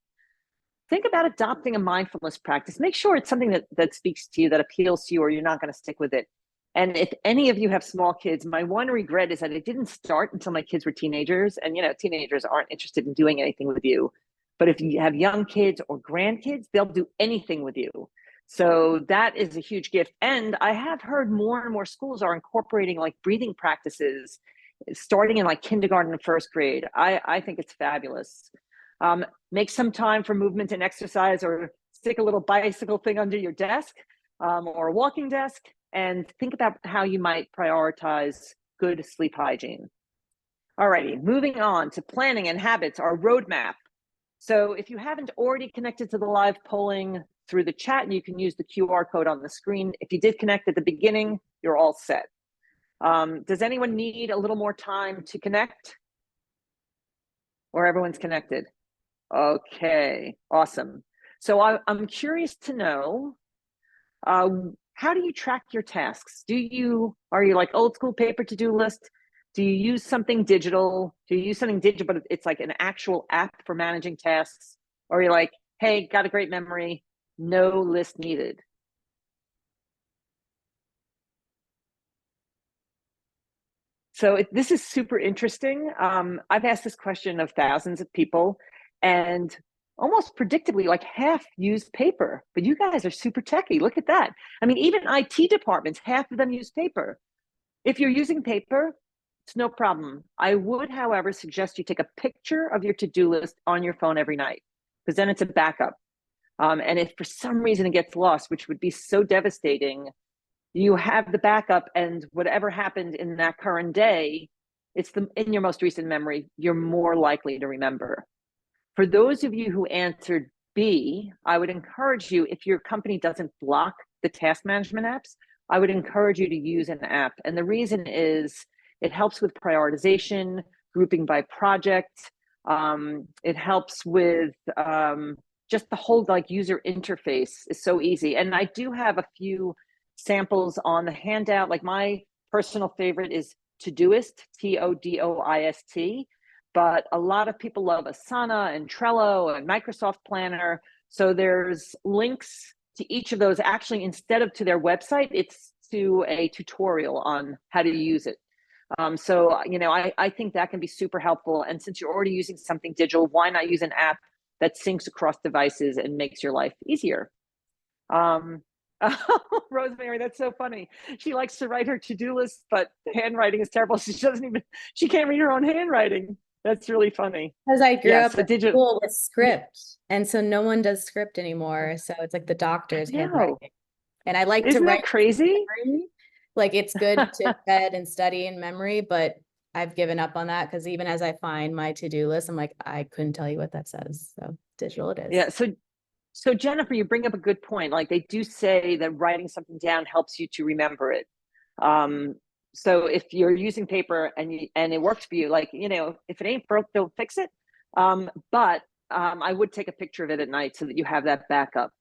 Think about adopting a mindfulness practice. Make sure it's something that speaks to you, that appeals to you, or you're not going to stick with it. And if any of you have small kids, my one regret is that it didn't start until my kids were teenagers. And, you know, teenagers aren't interested in doing anything with you. But if you have young kids or grandkids, they'll do anything with you. So that is a huge gift. And I have heard more and more schools are incorporating like breathing practices, starting in like kindergarten and first grade. I think it's fabulous. Make some time for movement and exercise, or stick a little bicycle thing under your desk or a walking desk. and think about how you might prioritize good sleep hygiene. Alrighty, moving on to planning and habits, our roadmap. So if you haven't already connected to the live polling through the chat, you can use the QR code on the screen. If you did connect at the beginning, you're all set. Does anyone need a little more time to connect? Or everyone's connected? Okay, awesome. So I'm curious to know, how do you track your tasks? Are you like old school paper to-do list? Do you use something digital? Do you use something digital, but it's like an actual app for managing tasks? Or you're like, hey, got a great memory, no list needed? So this is super interesting. I've asked this question of thousands of people, and almost predictably, like half use paper, but you guys are super techie. Look at that. I mean, even IT departments, half of them use paper. If you're using paper, it's no problem. I would, however, suggest you take a picture of your to-do list on your phone every night, because then it's a backup. And if for some reason it gets lost, which would be so devastating, you have the backup, and whatever happened in that current day, it's in your most recent memory, you're more likely to remember. For those of you who answered B, I would encourage you, if your company doesn't block the task management apps, I would encourage you to use an app. And the reason is it helps with prioritization, grouping by project. It helps with just the whole like user interface is so easy. And I do have a few samples on the handout. Like my personal favorite is Todoist, Todoist, but a lot of people love Asana and Trello and Microsoft Planner. So there's links to each of those. Actually, instead of to their website, it's to a tutorial on how to use it. So, you know, I think that can be super helpful. And since you're already using something digital, why not use an app that syncs across devices and makes your life easier? Rosemary, that's so funny. She likes to write her to-do list, but the handwriting is terrible. She can't read her own handwriting. That's really funny. Because I grew up at school with script, and so no one does script anymore. So it's like the doctor's handwriting. And I like to write. That crazy? Like it's good to read and study in memory, but I've given up on that because even as I find my to-do list, I'm like, I couldn't tell you what that says. So digital it is. Yeah. So Jennifer, you bring up a good point. Like they do say that writing something down helps you to remember it. So if you're using paper and it works for you, like, you know, if it ain't broke, don't fix it. But I would take a picture of it at night so that you have that backup.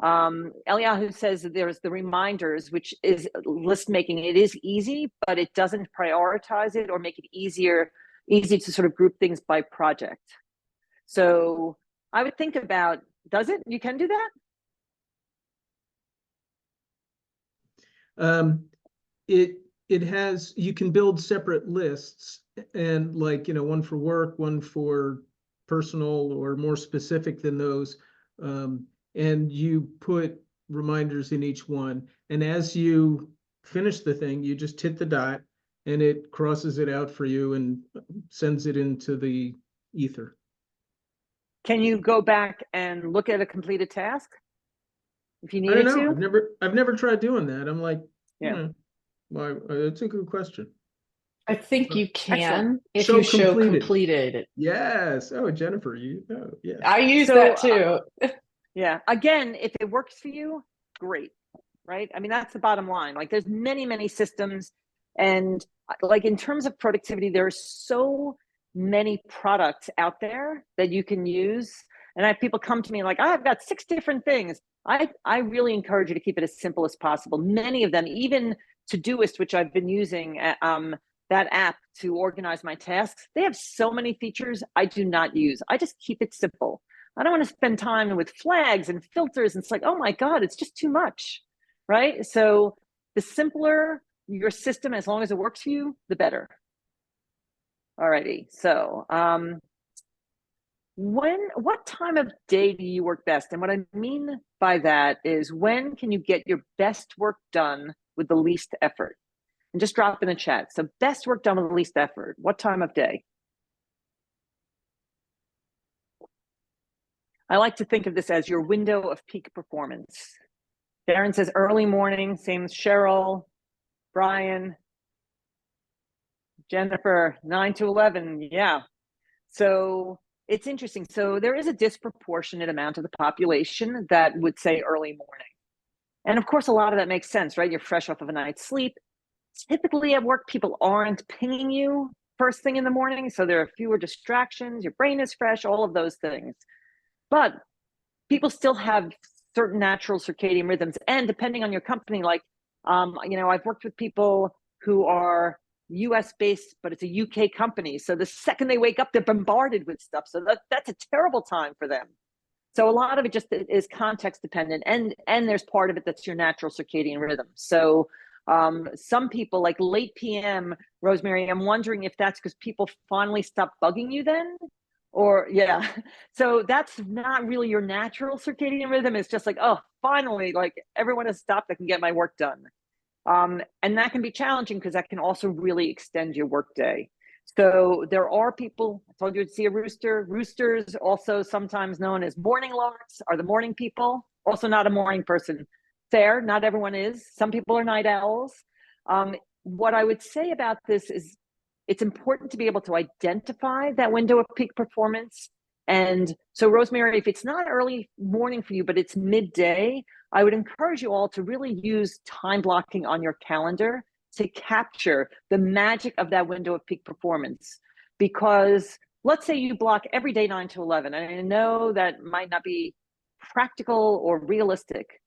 Eliyahu says that there's the reminders, which is list making. It is easy, but it doesn't prioritize it or make it easy to sort of group things by project. So I would think about, does it? You can do that? It has, you can build separate lists, and like, you know, one for work, one for personal or more specific than those. And you put reminders in each one. And as you finish the thing, you just hit the dot and it crosses it out for you and sends it into the ether. Can you go back and look at a completed task if you needed I don't know. to? I've never tried doing that. I'm like, yeah. Well, that's a good question. I think you can. Excellent. If you show completed. Yes. Oh, Jennifer, yeah. I use that too. Yeah. Again, if it works for you, great. Right. I mean, that's the bottom line. Like there's many, many systems. And like in terms of productivity, there's so many products out there that you can use. And I have people come to me like, I've got 6 different things. I really encourage you to keep it as simple as possible. Many of them, even Todoist, which I've been using, that app to organize my tasks, they have so many features I do not use. I just keep it simple. I don't want to spend time with flags and filters. And it's like, oh my God, it's just too much, right? So the simpler your system, as long as it works for you, the better. Alrighty, so what time of day do you work best? And what I mean by that is, when can you get your best work done with the least effort? And just drop in the chat. So best work done with the least effort. What time of day? I like to think of this as your window of peak performance. Darren says early morning, same as Cheryl, Brian, Jennifer, 9 to 11. Yeah. So it's interesting. So there is a disproportionate amount of the population that would say early morning. And of course, a lot of that makes sense, right? You're fresh off of a night's sleep. Typically at work, people aren't pinging you first thing in the morning. So there are fewer distractions. Your brain is fresh, all of those things. But people still have certain natural circadian rhythms. And depending on your company, like, I've worked with people who are US based, but it's a UK company. So the second they wake up, they're bombarded with stuff. So that's a terrible time for them. So a lot of it just is context dependent. And there's part of it that's your natural circadian rhythm. So some people like late PM, Rosemary, I'm wondering if that's because people finally stop bugging you then? Or yeah, so that's not really your natural circadian rhythm. It's just like, oh, finally, like everyone has stopped, I can get my work done. And that can be challenging because that can also really extend your workday. So there are people, I told you to see a rooster. Roosters, also sometimes known as morning larks, are the morning people. Also not a morning person. Fair, not everyone is. Some people are night owls. What I would say about this is it's important to be able to identify that window of peak performance. And so Rosemary, if it's not early morning for you, but it's midday, I would encourage you all to really use time blocking on your calendar to capture the magic of that window of peak performance. Because let's say you block every day 9 to 11, and I know that might not be practical or realistic,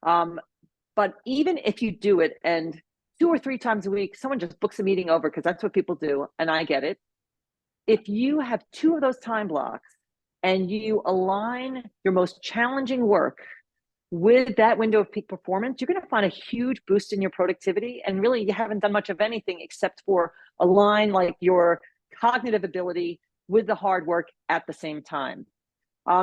but even if you do it and 2 or 3 times a week, someone just books a meeting over because that's what people do, and I get it. If you have 2 of those time blocks and you align your most challenging work with that window of peak performance, you're going to find a huge boost in your productivity. And really, you haven't done much of anything except for align like your cognitive ability with the hard work at the same time.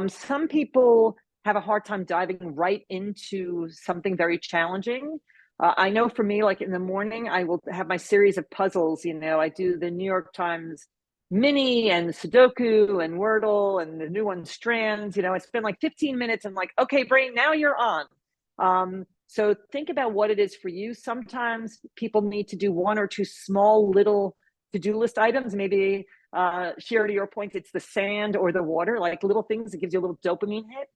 Some people have a hard time diving right into something very challenging. I know for me, like in the morning, I will have my series of puzzles. I do the New York Times Mini and Sudoku and Wordle and the new one Strands. I spend like 15 minutes and like, okay, brain, now you're on. So think about what it is for you. Sometimes people need to do 1 or 2 small little to-do list items. Maybe, Sherry, to your point, it's the sand or the water, like little things that gives you a little dopamine hit.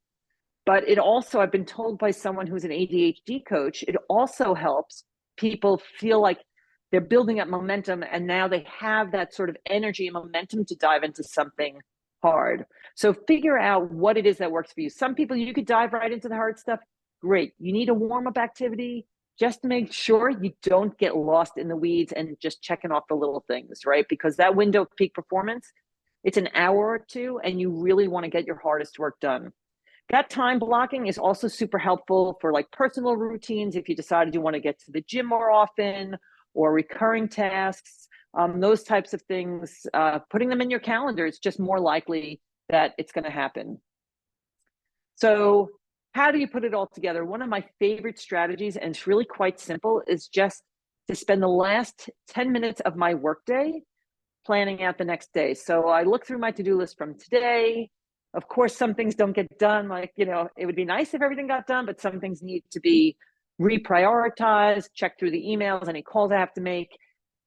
But it also, I've been told by someone who's an ADHD coach, it also helps people feel like they're building up momentum and now they have that sort of energy and momentum to dive into something hard. So figure out what it is that works for you. Some people, you could dive right into the hard stuff. Great. You need a warm-up activity just to make sure you don't get lost in the weeds and just checking off the little things, right? Because that window of peak performance, it's an hour or 2 and you really want to get your hardest work done. That time blocking is also super helpful for like personal routines. If you decided you want to get to the gym more often or recurring tasks, those types of things, putting them in your calendar, it's just more likely that it's going to happen. So how do you put it all together? One of my favorite strategies, and it's really quite simple, is just to spend the last 10 minutes of my workday planning out the next day. So I look through my to-do list from today. Of course, some things don't get done. Like, it would be nice if everything got done, but some things need to be reprioritized, check through the emails, any calls I have to make.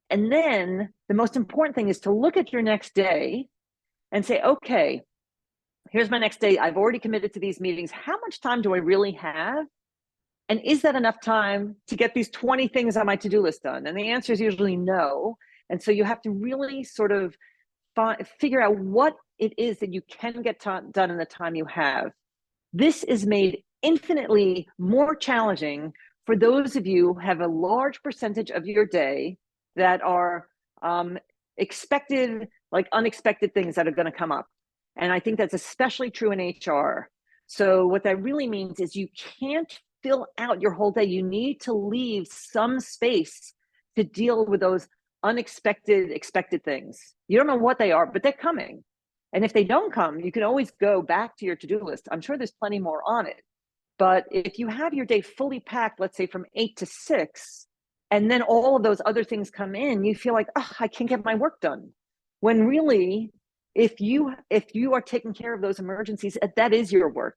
And then the most important thing is to look at your next day and say, okay, here's my next day. I've already committed to these meetings. How much time do I really have? And is that enough time to get these 20 things on my to-do list done? And the answer is usually no. And so you have to really sort of figure out what it is that you can get done in the time you have. This is made infinitely more challenging for those of you who have a large percentage of your day that are expected, like unexpected things that are going to come up. And I think that's especially true in HR. So what that really means is you can't fill out your whole day. You need to leave some space to deal with those unexpected, expected things. You don't know what they are, but they're coming. And if they don't come, you can always go back to your to-do list. I'm sure there's plenty more on it. But if you have your day fully packed, let's say from 8 to 6, and then all of those other things come in, you feel like, oh, I can't get my work done. When really, if you are taking care of those emergencies, that is your work.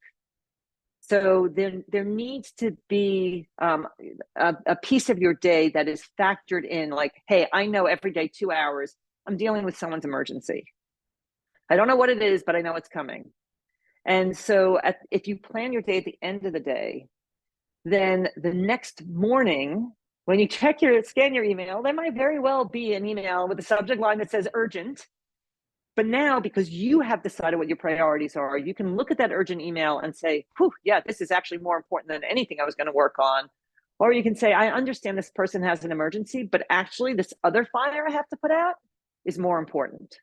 So there needs to be a piece of your day that is factored in, like, hey, I know every day 2 hours I'm dealing with someone's emergency. I don't know what it is, but I know it's coming. And so if you plan your day at the end of the day, then the next morning, when you scan your email, there might very well be an email with a subject line that says urgent. But now, because you have decided what your priorities are, you can look at that urgent email and say, whew, yeah, this is actually more important than anything I was going to work on. Or you can say, I understand this person has an emergency, but actually this other fire I have to put out is more important.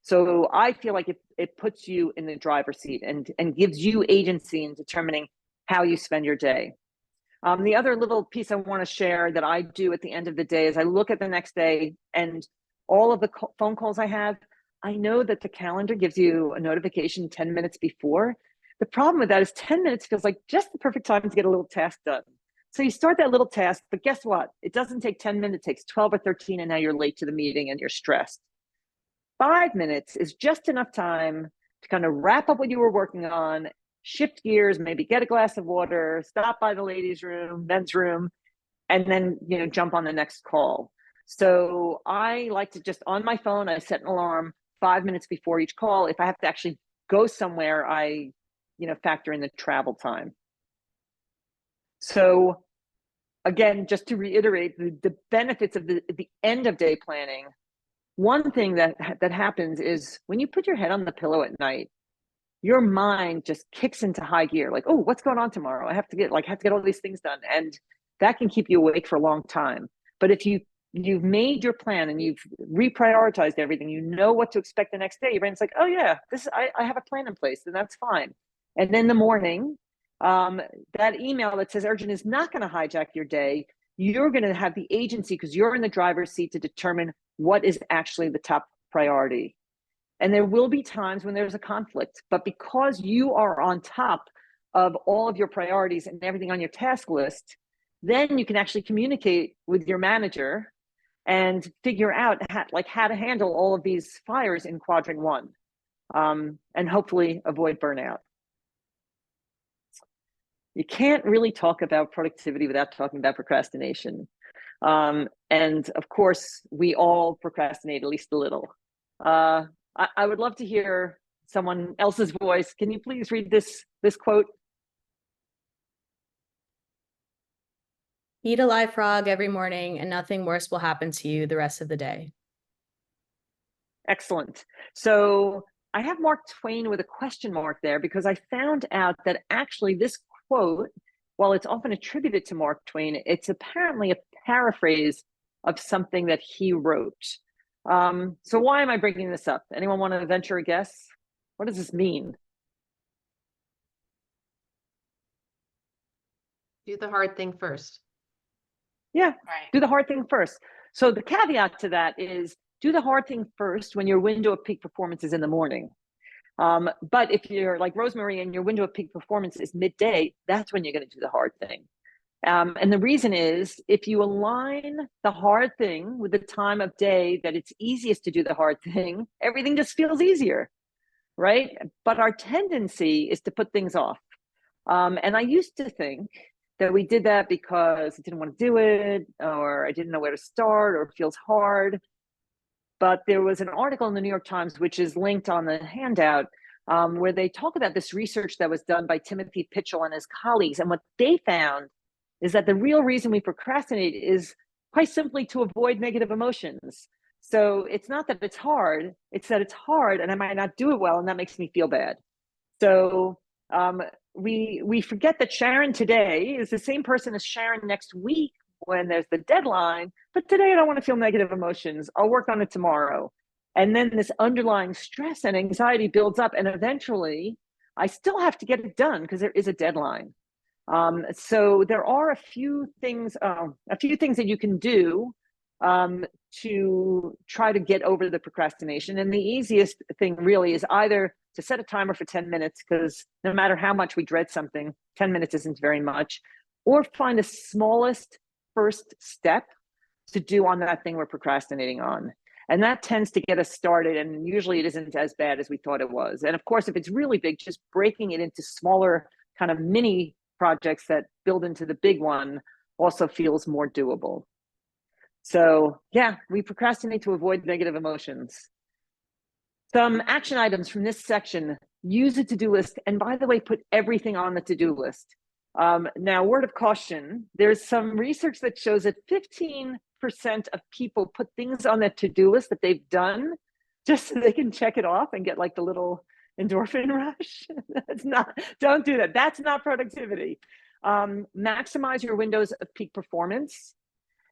So I feel like it puts you in the driver's seat and gives you agency in determining how you spend your day. The other little piece I want to share that I do at the end of the day is I look at the next day, and all of the phone calls I have, I know that the calendar gives you a notification 10 minutes before. The problem with that is 10 minutes feels like just the perfect time to get a little task done. So you start that little task, but guess what? It doesn't take 10 minutes, it takes 12 or 13, and now you're late to the meeting and you're stressed. 5 minutes is just enough time to kind of wrap up what you were working on, shift gears, maybe get a glass of water, stop by the ladies' room, men's room, and then, jump on the next call. So I like to just, on my phone, I set an alarm 5 minutes before each call. If I have to actually go somewhere, I, factor in the travel time. So again, just to reiterate the benefits of the end of day planning, one thing that happens is when you put your head on the pillow at night, your mind just kicks into high gear. Like, oh, what's going on tomorrow? I have to get all these things done. And that can keep you awake for a long time. But if you've made your plan and you've reprioritized everything, you know what to expect the next day. Your brain's like, oh yeah, I have a plan in place, and that's fine. And then in the morning, that email that says urgent is not going to hijack your day. You're going to have the agency, because you're in the driver's seat, to determine what is actually the top priority. And there will be times when there's a conflict, but because you are on top of all of your priorities and everything on your task list, then you can actually communicate with your manager and figure out how to handle all of these fires in quadrant one, and hopefully avoid burnout. You can't really talk about productivity without talking about procrastination. And of course, we all procrastinate at least a little. I would love to hear someone else's voice. Can you please read this quote? Eat a live frog every morning and nothing worse will happen to you the rest of the day. Excellent. So I have Mark Twain with a question mark there, because I found out that actually this quote, while it's often attributed to Mark Twain, it's apparently a paraphrase of something that he wrote. So why am I bringing this up? Anyone want to venture a guess? What does this mean? Do the hard thing first. Yeah, Right. do the hard thing first. So the caveat to that is do the hard thing first when your window of peak performance is in the morning. But if you're like Rosemary and your window of peak performance is midday, that's when you're going to do the hard thing. And the reason is, if you align the hard thing with the time of day that it's easiest to do the hard thing, everything just feels easier, right? But our tendency is to put things off. And I used to think that we did that because I didn't want to do it, or I didn't know where to start, or it feels hard. But there was an article in the New York Times, which is linked on the handout, where they talk about this research that was done by Timothy Pitchell and his colleagues. And what they found is that the real reason we procrastinate is quite simply to avoid negative emotions. So it's not that it's hard, it's that it's hard and I might not do it well, and that makes me feel bad. So we forget that Sharon today is the same person as Sharon next week when there's the deadline, but today I don't want to feel negative emotions. I'll work on it tomorrow. And then this underlying stress and anxiety builds up, and eventually I still have to get it done because there is a deadline. So there are a few things that you can do to try to get over the procrastination. And the easiest thing really is either to set a timer for 10 minutes, because no matter how much we dread something, 10 minutes isn't very much, or find the smallest first step to do on that thing we're procrastinating on. And that tends to get us started, and usually it isn't as bad as we thought it was. And of course, if it's really big, just breaking it into smaller kind of mini projects that build into the big one also feels more doable. So yeah, we procrastinate to avoid negative emotions. Some action items from this section: use a to-do list. And by the way, put everything on the to-do list. Now, word of caution, there's some research that shows that 15% of people put things on the to-do list that they've done just so they can check it off and get like the little endorphin rush. Don't do that. That's not productivity. Maximize your windows of peak performance.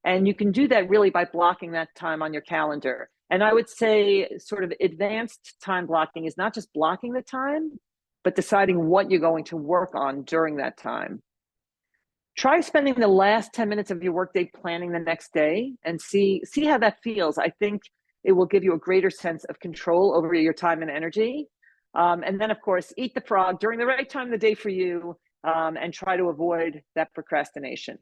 And you can do that really by blocking that time on your calendar. And I would say sort of advanced time blocking is not just blocking the time, but deciding what you're going to work on during that time. Try spending the last 10 minutes of your workday planning the next day and see how that feels. I think it will give you a greater sense of control over your time and energy. And then, of course, eat the frog during the right time of the day for you, and try to avoid that procrastination.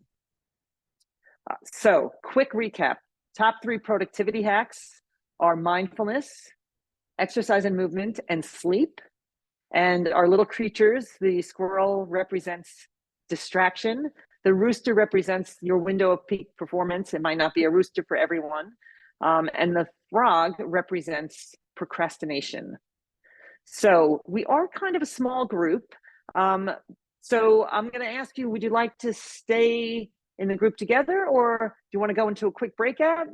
So, quick recap. Top 3 productivity hacks are mindfulness, exercise and movement, and sleep. And our little creatures, the squirrel represents distraction. The rooster represents your window of peak performance. It might not be a rooster for everyone. And the frog represents procrastination. So we are kind of a small group. So I'm going to ask you, would you like to stay in the group together, or do you want to go into a quick breakout?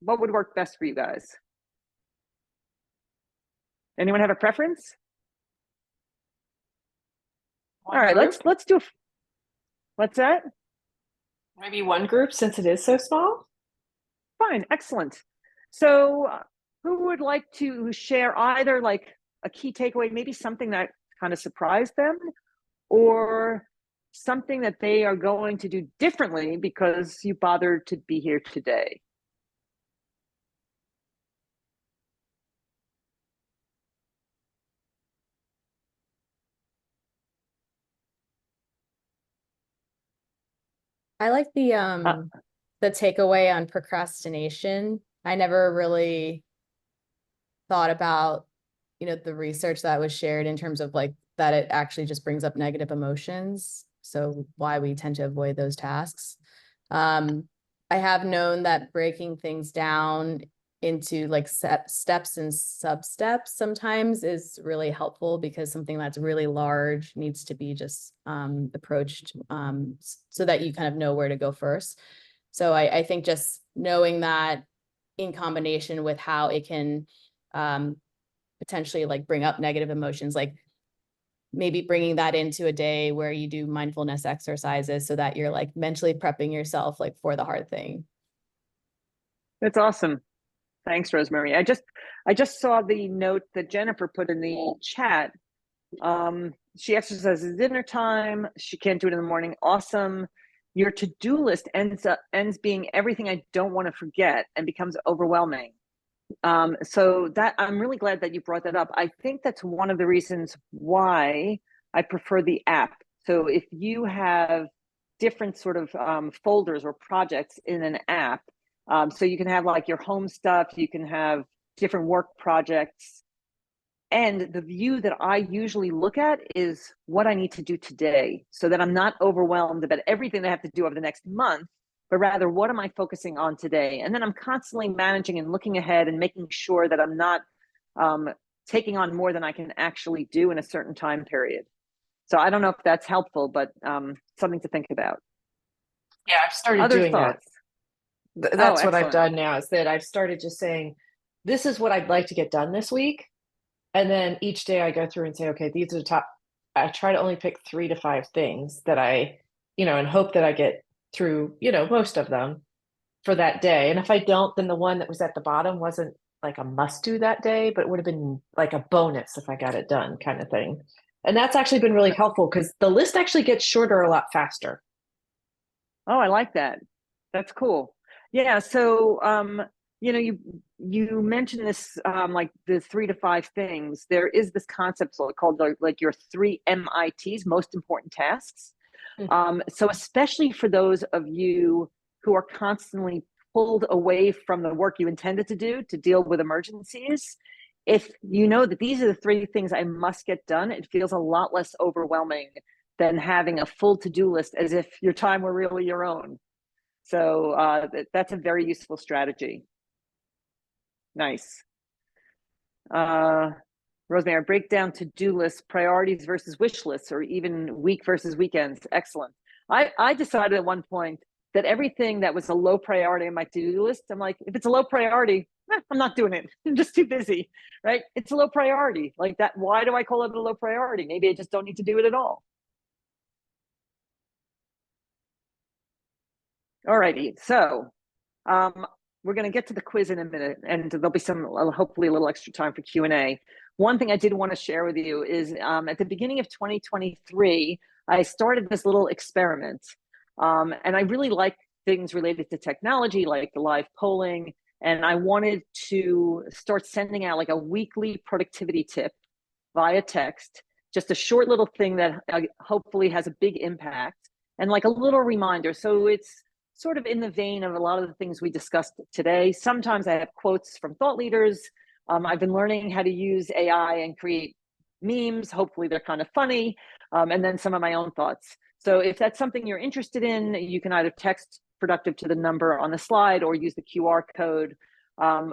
What would work best for you guys? Anyone have a preference? All right, let's do. What's that? Maybe one group, since it is so small. Fine, excellent. So who would like to share either like a key takeaway, maybe something that kind of surprised them, or something that they are going to do differently because you bothered to be here today? I like the takeaway on procrastination. I never really thought about, the research that was shared in terms of like that it actually just brings up negative emotions. So why we tend to avoid those tasks. I have known that breaking things down into like steps and sub-steps sometimes is really helpful, because something that's really large needs to be just approached so that you kind of know where to go first. So I think just knowing that in combination with how it can potentially like bring up negative emotions, like maybe bringing that into a day where you do mindfulness exercises so that you're like mentally prepping yourself like for the hard thing. That's awesome. Thanks, Rosemary. I just saw the note that Jennifer put in the chat. She exercises at dinner time. She can't do it in the morning. Awesome. Your to-do list ends being everything I don't want to forget and becomes overwhelming. So that I'm really glad that you brought that up. I think that's one of the reasons why I prefer the app. So if you have different sort of folders or projects in an app, so you can have like your home stuff, you can have different work projects. And the view that I usually look at is what I need to do today, so that I'm not overwhelmed about everything that I have to do over the next month, but rather what am I focusing on today? And then I'm constantly managing and looking ahead and making sure that I'm not taking on more than I can actually do in a certain time period. So I don't know if that's helpful, but something to think about. Yeah, I've started doing thoughts? that. That's what I've done now, is that I've started just saying, this is what I'd like to get done this week. And then each day I go through and say, okay, these are the top. I try to only pick 3 to 5 things that I, and hope that I get through, most of them for that day. And if I don't, then the one that was at the bottom wasn't like a must do that day, but it would have been like a bonus if I got it done, kind of thing. And that's actually been really helpful, because the list actually gets shorter a lot faster. Oh, I like that. That's cool. Yeah. So, you mentioned this, like the 3 to 5 things. There is this concept called like your 3 MITs, most important tasks. So especially for those of you who are constantly pulled away from the work you intended to do to deal with emergencies, if you know that these are the 3 things I must get done, it feels a lot less overwhelming than having a full to-do list as if your time were really your own. So that's a very useful strategy. Nice. Rosemary, break down to-do lists, priorities versus wish lists, or even week versus weekends. Excellent. I decided at one point that everything that was a low priority on my to-do list, I'm like, if it's a low priority, I'm not doing it. I'm just too busy, right? It's a low priority. Like that, why do I call it a low priority? Maybe I just don't need to do it at all. All righty, so we're going to get to the quiz in a minute, and there'll be some, hopefully a little extra time for Q&A. One thing I did want to share with you is at the beginning of 2023, I started this little experiment. And I really like things related to technology, like the live polling. And I wanted to start sending out like a weekly productivity tip via text, just a short little thing that hopefully has a big impact, and like a little reminder. So it's sort of in the vein of a lot of the things we discussed today. Sometimes I have quotes from thought leaders. I've been learning how to use AI and create memes. Hopefully they're kind of funny. And then some of my own thoughts. So if that's something you're interested in, you can either text productive to the number on the slide or use the QR code.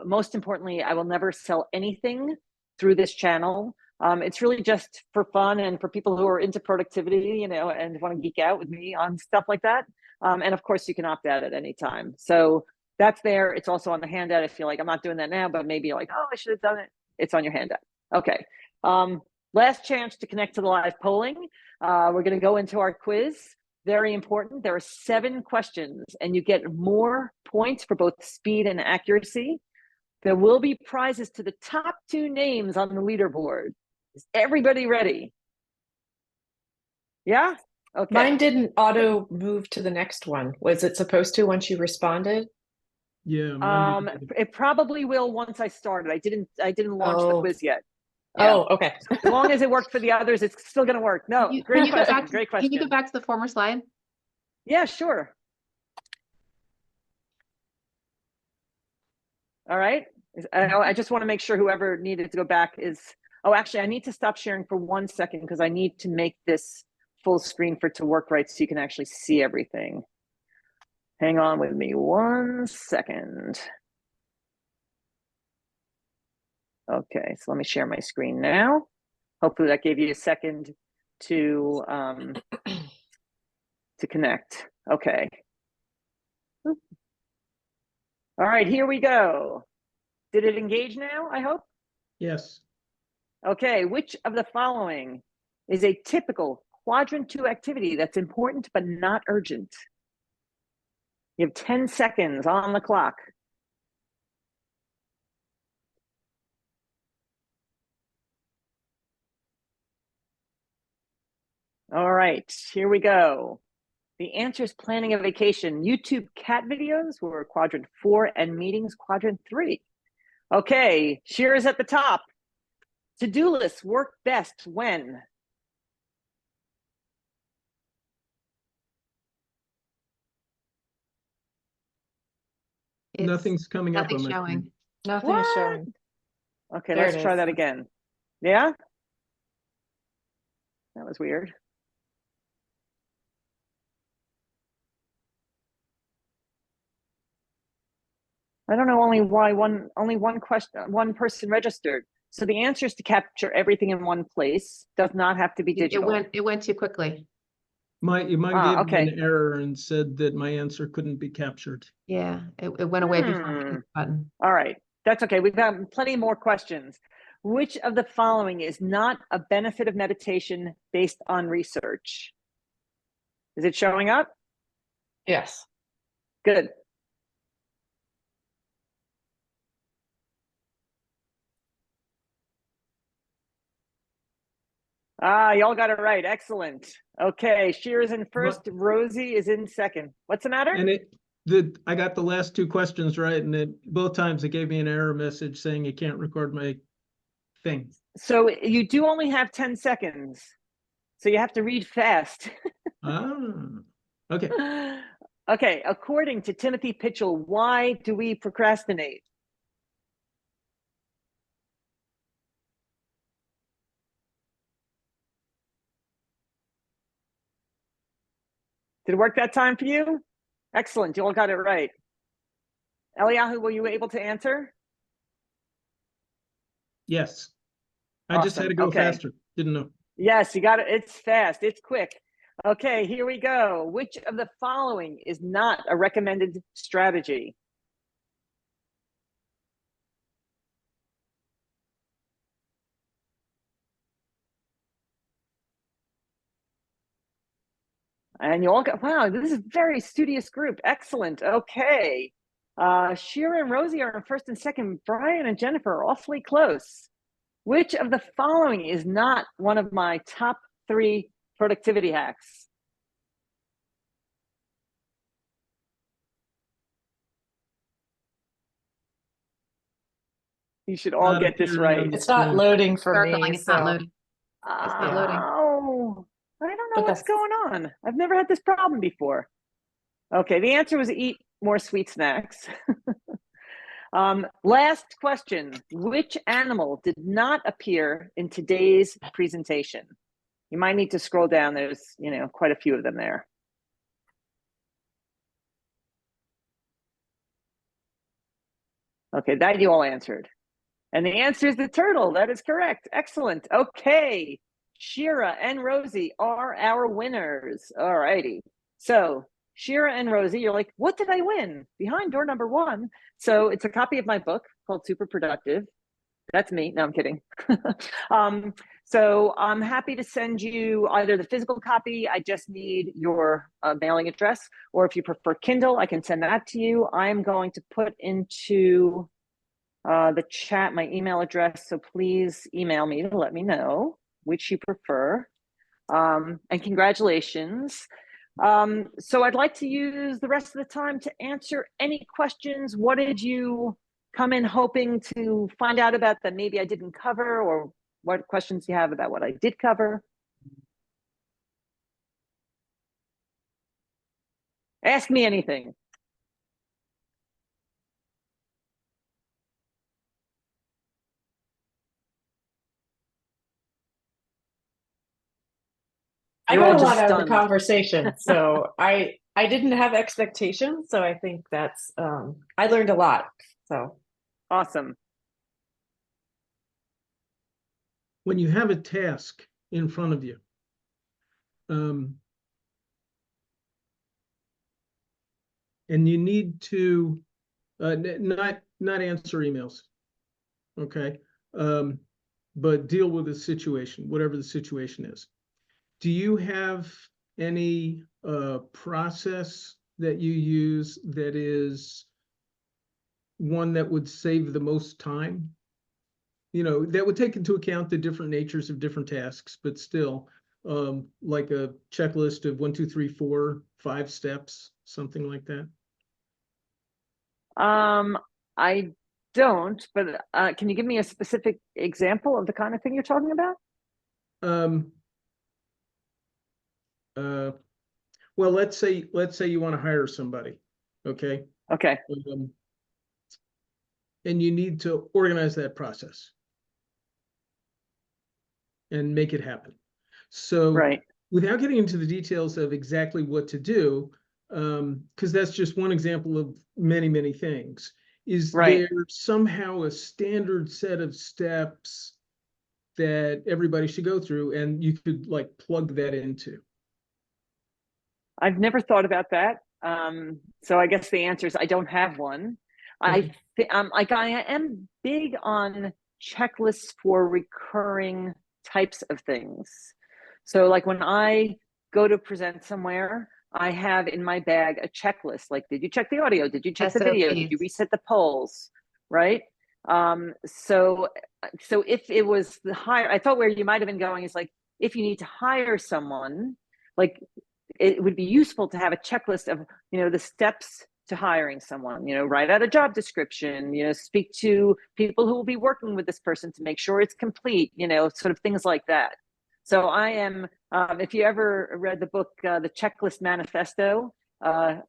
Most importantly, I will never sell anything through this channel. It's really just for fun and for people who are into productivity, you know, and want to geek out with me on stuff like that. And of course, you can opt out at any time. So that's there. It's also on the handout. If you're like, I'm not doing that now, but maybe you're like, oh, I should have done it. It's on your handout. Okay. Last chance to connect to the live polling. We're going to go into our quiz. Very important. There are 7 questions, and you get more points for both speed and accuracy. There will be prizes to the top 2 names on the leaderboard. Is everybody ready? Yeah? Okay. Mine didn't auto move to the next one. Was it supposed to once you responded? Yeah. It probably will once I started. I didn't launch the quiz yet. Yeah. Oh, okay. As long as it worked for the others, it's still going to work. No, great question. Great question. Can you go back to the former slide? Yeah, sure. All right. I just want to make sure whoever needed to go back is. Oh, actually, I need to stop sharing for 1 second because I need to make this full screen for it to work right so you can actually see everything. Hang on with me 1 second. Okay, so let me share my screen now. Hopefully that gave you a second to connect. Okay. All right, here we go. Did it engage now, I hope? Yes. Okay, which of the following is a typical quadrant 2 activity that's important but not urgent? You have 10 seconds on the clock. All right, here we go. The answer is planning a vacation. YouTube cat videos were quadrant 4 and meetings quadrant 3. Okay, Shira's at the top. To-do lists work best when? Nothing's coming up on my showing. screen. Nothing is showing. Okay, There let's it try is. that again. Yeah? That was weird. I don't know why only one person registered. So the answer is to capture everything in one place. Does not have to be digital. It went too quickly. Mine gave me an error and said that my answer couldn't be captured. Yeah, it went away before I hit the button. All right, that's okay. We've got plenty more questions. Which of the following is not a benefit of meditation based on research? Is it showing up? Yes. Good. Y'all got it right. Excellent. Okay, Shira's in first. Rosie is in second. What's the matter? And I got the last 2 questions right, and both times it gave me an error message saying you can't record my thing. So you do only have 10 seconds. So you have to read fast. Okay. Okay, according to Timothy Pitchell, why do we procrastinate? Did it work that time for you? Excellent. You all got it right. Eliyahu, were you able to answer? Yes. I just had to Awesome. go faster. Didn't know. Yes, you got it. It's fast. It's quick. Okay, here we go. Which of the following is not a recommended strategy? And you all got, wow, this is a very studious group. Excellent. Okay. Shira and Rosie are in first and second. Brian and Jennifer are awfully close. Which of the following is not one of my top 3 productivity hacks? You should all get this right. It's not loading for Circling, me. it's not So loading. It's not loading. Oh, I don't know But what's that's- going on. I've never had this problem before. Okay, the answer was eat more sweet snacks. Last question. Which animal did not appear in today's presentation? You might need to scroll down. There's, quite a few of them there. Okay, that you all answered. And the answer is the turtle. That is correct. Excellent. Okay. Shira and Rosie are our winners. All righty. So Shira and Rosie, you're like, what did I win? Behind door number 1. So it's a copy of my book called Super Productive. That's me. No, I'm kidding. So I'm happy to send you either the physical copy. I just need your mailing address, or if you prefer Kindle, I can send that to you. I'm going to put into the chat my email address, so please email me to let me know which you prefer. And congratulations. So I'd like to use the rest of the time to answer any questions. What did you come in hoping to find out about that maybe I didn't cover, or what questions you have about what I did cover? Ask me anything. I You're got all a lot just out of the stunned. conversation, so I didn't have expectations, so I think that's I learned a lot. So Awesome. When you have a task in front of you, and you need to not answer emails, okay, but deal with the situation, whatever the situation is. Do you have any process that you use that is one that would save the most time? That would take into account the different natures of different tasks, but still, like a checklist of 1, 2, 3, 4, 5 steps, something like that. I don't, but can you give me a specific example of the kind of thing you're talking about? Well, let's say you want to hire somebody, okay? Okay. And you need to organize that process and make it happen. So right. Without getting into the details of exactly what to do, because that's just one example of many, many things, is right. there somehow a standard set of steps that everybody should go through and you could like plug that into? I've never thought about that. So I guess the answer is I don't have one. I am big on checklists for recurring types of things. So like when I go to present somewhere, I have in my bag a checklist. Like, did you check the audio? Did you check the video? Did you reset the polls? Right? So if it was the hire, I thought where you might have been going is like, if you need to hire someone, like it would be useful to have a checklist of, the steps to hiring someone, write out a job description, speak to people who will be working with this person to make sure it's complete, sort of things like that. So I am, if you ever read the book, The Checklist Manifesto,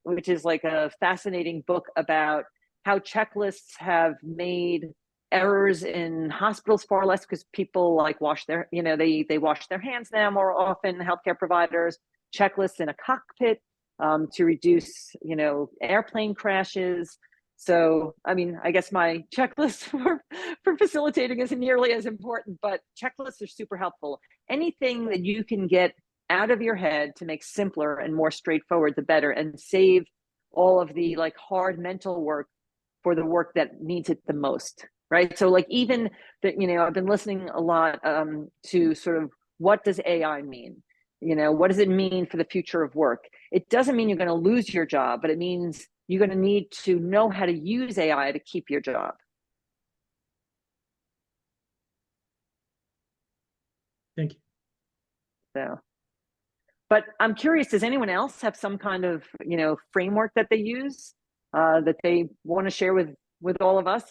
which is like a fascinating book about how checklists have made errors in hospitals far less because people like wash their, they wash their hands now more often, healthcare providers, checklists in a cockpit, to reduce, airplane crashes. So, I mean, I guess my checklist for facilitating isn't nearly as important, but checklists are super helpful. Anything that you can get out of your head to make simpler and more straightforward, the better, and save all of the like hard mental work for the work that needs it the most, right? So like even that, I've been listening a lot to sort of what does AI mean? What does it mean for the future of work? It doesn't mean you're going to lose your job, but it means you're going to need to know how to use AI to keep your job. Thank you. So, but I'm curious, does anyone else have some kind of, framework that they use that they want to share with all of us?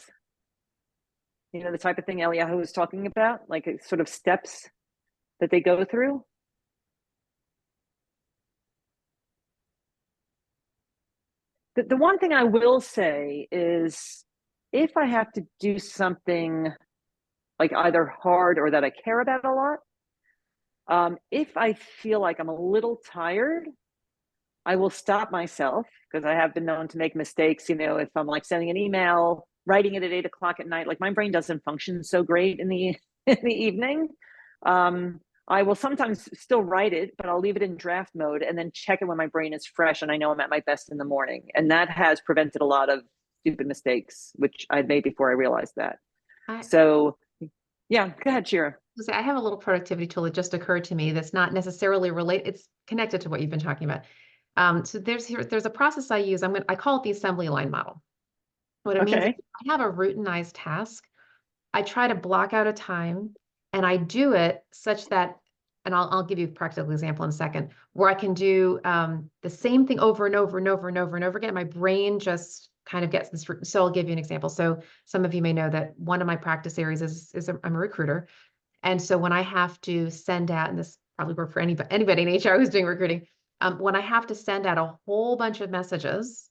The type of thing Eliyahu was talking about, like sort of steps that they go through. The one thing I will say is if I have to do something like either hard or that I care about a lot, if I feel like I'm a little tired, I will stop myself because I have been known to make mistakes. If I'm like sending an email, writing it at 8 o'clock at night, like my brain doesn't function so great in the evening. I will sometimes still write it, but I'll leave it in draft mode and then check it when my brain is fresh and I know I'm at my best in the morning. And that has prevented a lot of stupid mistakes, which I'd made before I realized that. So yeah, go ahead, Shira. I have a little productivity tool that just occurred to me that's not necessarily related. It's connected to what you've been talking about. So there's a process I use. I call it the assembly line model. What it means is I have a routinized task. I try to block out a time and I do it such that, and I'll give you a practical example in a second, where I can do the same thing over and over and over and over and over again. My brain just kind of gets this. So I'll give you an example. So some of you may know that one of my practice areas is I'm a recruiter. And so when I have to send out, and this probably work for anybody in HR who's doing recruiting, when I have to send out a whole bunch of messages,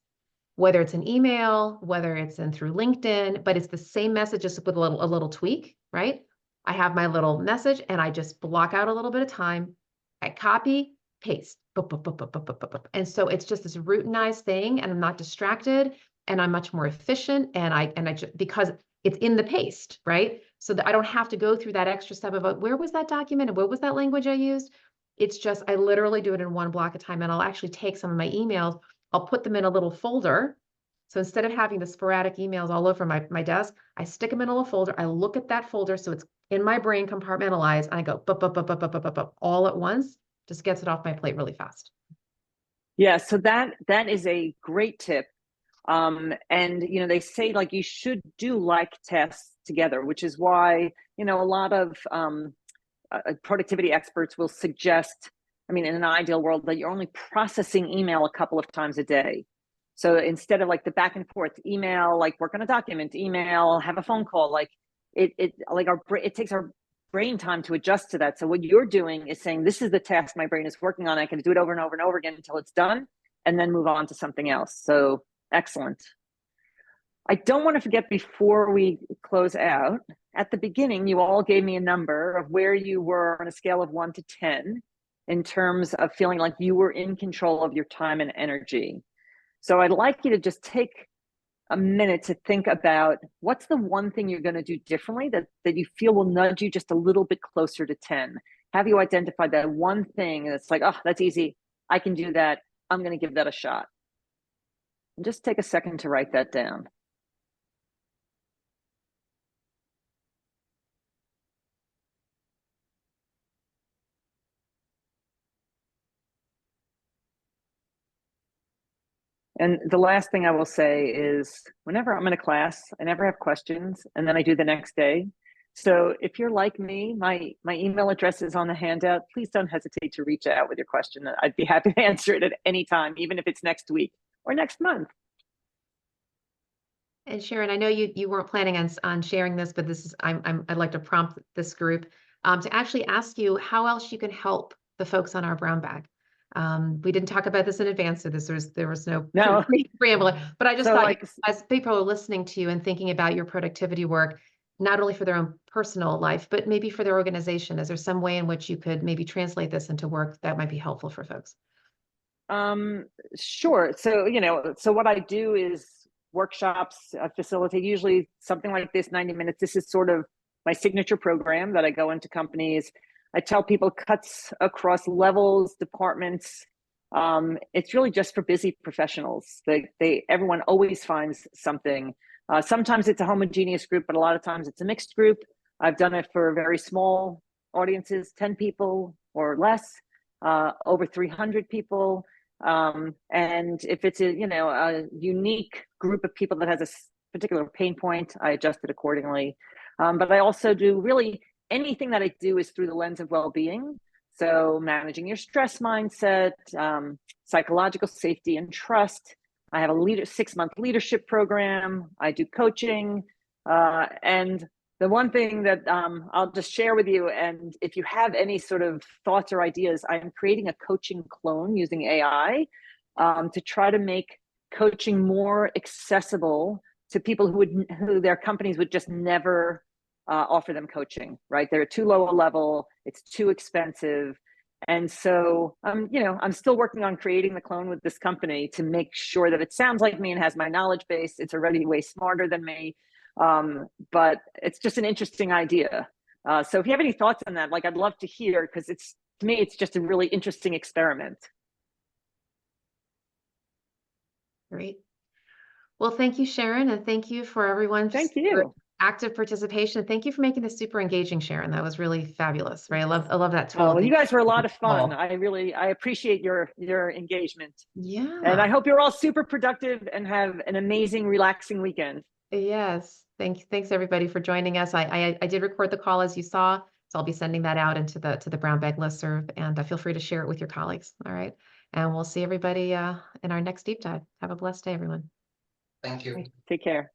whether it's an email, whether it's in through LinkedIn, but it's the same message just with a little tweak, right? I have my little message and I just block out a little bit of time. I copy, paste, and so it's just this routinized thing, and I'm not distracted, and I'm much more efficient, and I because it's in the paste, right? So that I don't have to go through that extra step of where was that document and what was that language I used. It's just I literally do it in one block of time, and I'll actually take some of my emails. I'll put them in a little folder. So instead of having the sporadic emails all over my desk, I stick them in a little folder. I look at that folder so it's in my brain compartmentalized, and I go all at once. Just gets it off my plate really fast. Yeah, so that is a great tip. And they say like you should do like tests together, which is why a lot of productivity experts will suggest, in an ideal world, that you're only processing email a couple of times a day. So instead of like the back and forth email, like work on a document, email, have a phone call, like it takes our brain time to adjust to that. So what you're doing is saying, this is the task my brain is working on. I can do it over and over and over again until it's done, and then move on to something else. So excellent. I don't want to forget before we close out, at the beginning, you all gave me a number of where you were on a scale of 1 to 10 in terms of feeling like you were in control of your time and energy. So I'd like you to just take a minute to think about what's the one thing you're going to do differently that you feel will nudge you just a little bit closer to 10. Have you identified that one thing that's like, oh, that's easy, I can do that, I'm going to give that a shot? And just take a second to write that down. And the last thing I will say is whenever I'm in a class, I never have questions, and then I do the next day. So if you're like me, my email address is on the handout. Please don't hesitate to reach out with your question. I'd be happy to answer it at any time, even if it's next week or next month. And Sharon, I know you weren't planning on sharing this, but this is I'd like to prompt this group to actually ask you how else you can help the folks on our brown bag. We didn't talk about this in advance, so there was no preamble, but I just thought as people are listening to you and thinking about your productivity work, not only for their own personal life, but maybe for their organization, is there some way in which you could maybe translate this into work that might be helpful for folks? Sure. So, so what I do is workshops, facilitate usually something like this, 90 minutes. This is sort of my signature program that I go into companies. I tell people cuts across levels, departments. It's really just for busy professionals. Everyone always finds something. Sometimes it's a homogeneous group, but a lot of times it's a mixed group. I've done it for very small audiences, 10 people or less, over 300 people. And if it's a unique group of people that has a particular pain point, I adjust it accordingly. But I also do really anything that I do is through the lens of well-being. So managing your stress mindset, psychological safety and trust. I have a 6-month leadership program. I do coaching. And the one thing that I'll just share with you, and if you have any sort of thoughts or ideas, I'm creating a coaching clone using AI to try to make coaching more accessible to people who their companies would just never offer them coaching, right? They're too low a level, it's too expensive. And so, I'm still working on creating the clone with this company to make sure that it sounds like me and has my knowledge base. It's already way smarter than me. But it's just an interesting idea. So if you have any thoughts on that, I'd love to hear, because to me, it's just a really interesting experiment. Great. Well, thank you, Sharon, and thank you for everyone. Thank you. Active participation. Thank you for making this super engaging, Sharon. That was really fabulous, right? I love that tool. Oh, well, you guys were a lot of fun. I appreciate your engagement. Yeah. And I hope you're all super productive and have an amazing, relaxing weekend. Yes. Thanks everybody for joining us. I did record the call, as you saw, so I'll be sending that out into the Brown Bag listserv, and feel free to share it with your colleagues. All right. And we'll see everybody in our next deep dive. Have a blessed day, everyone. Thank you. Take care.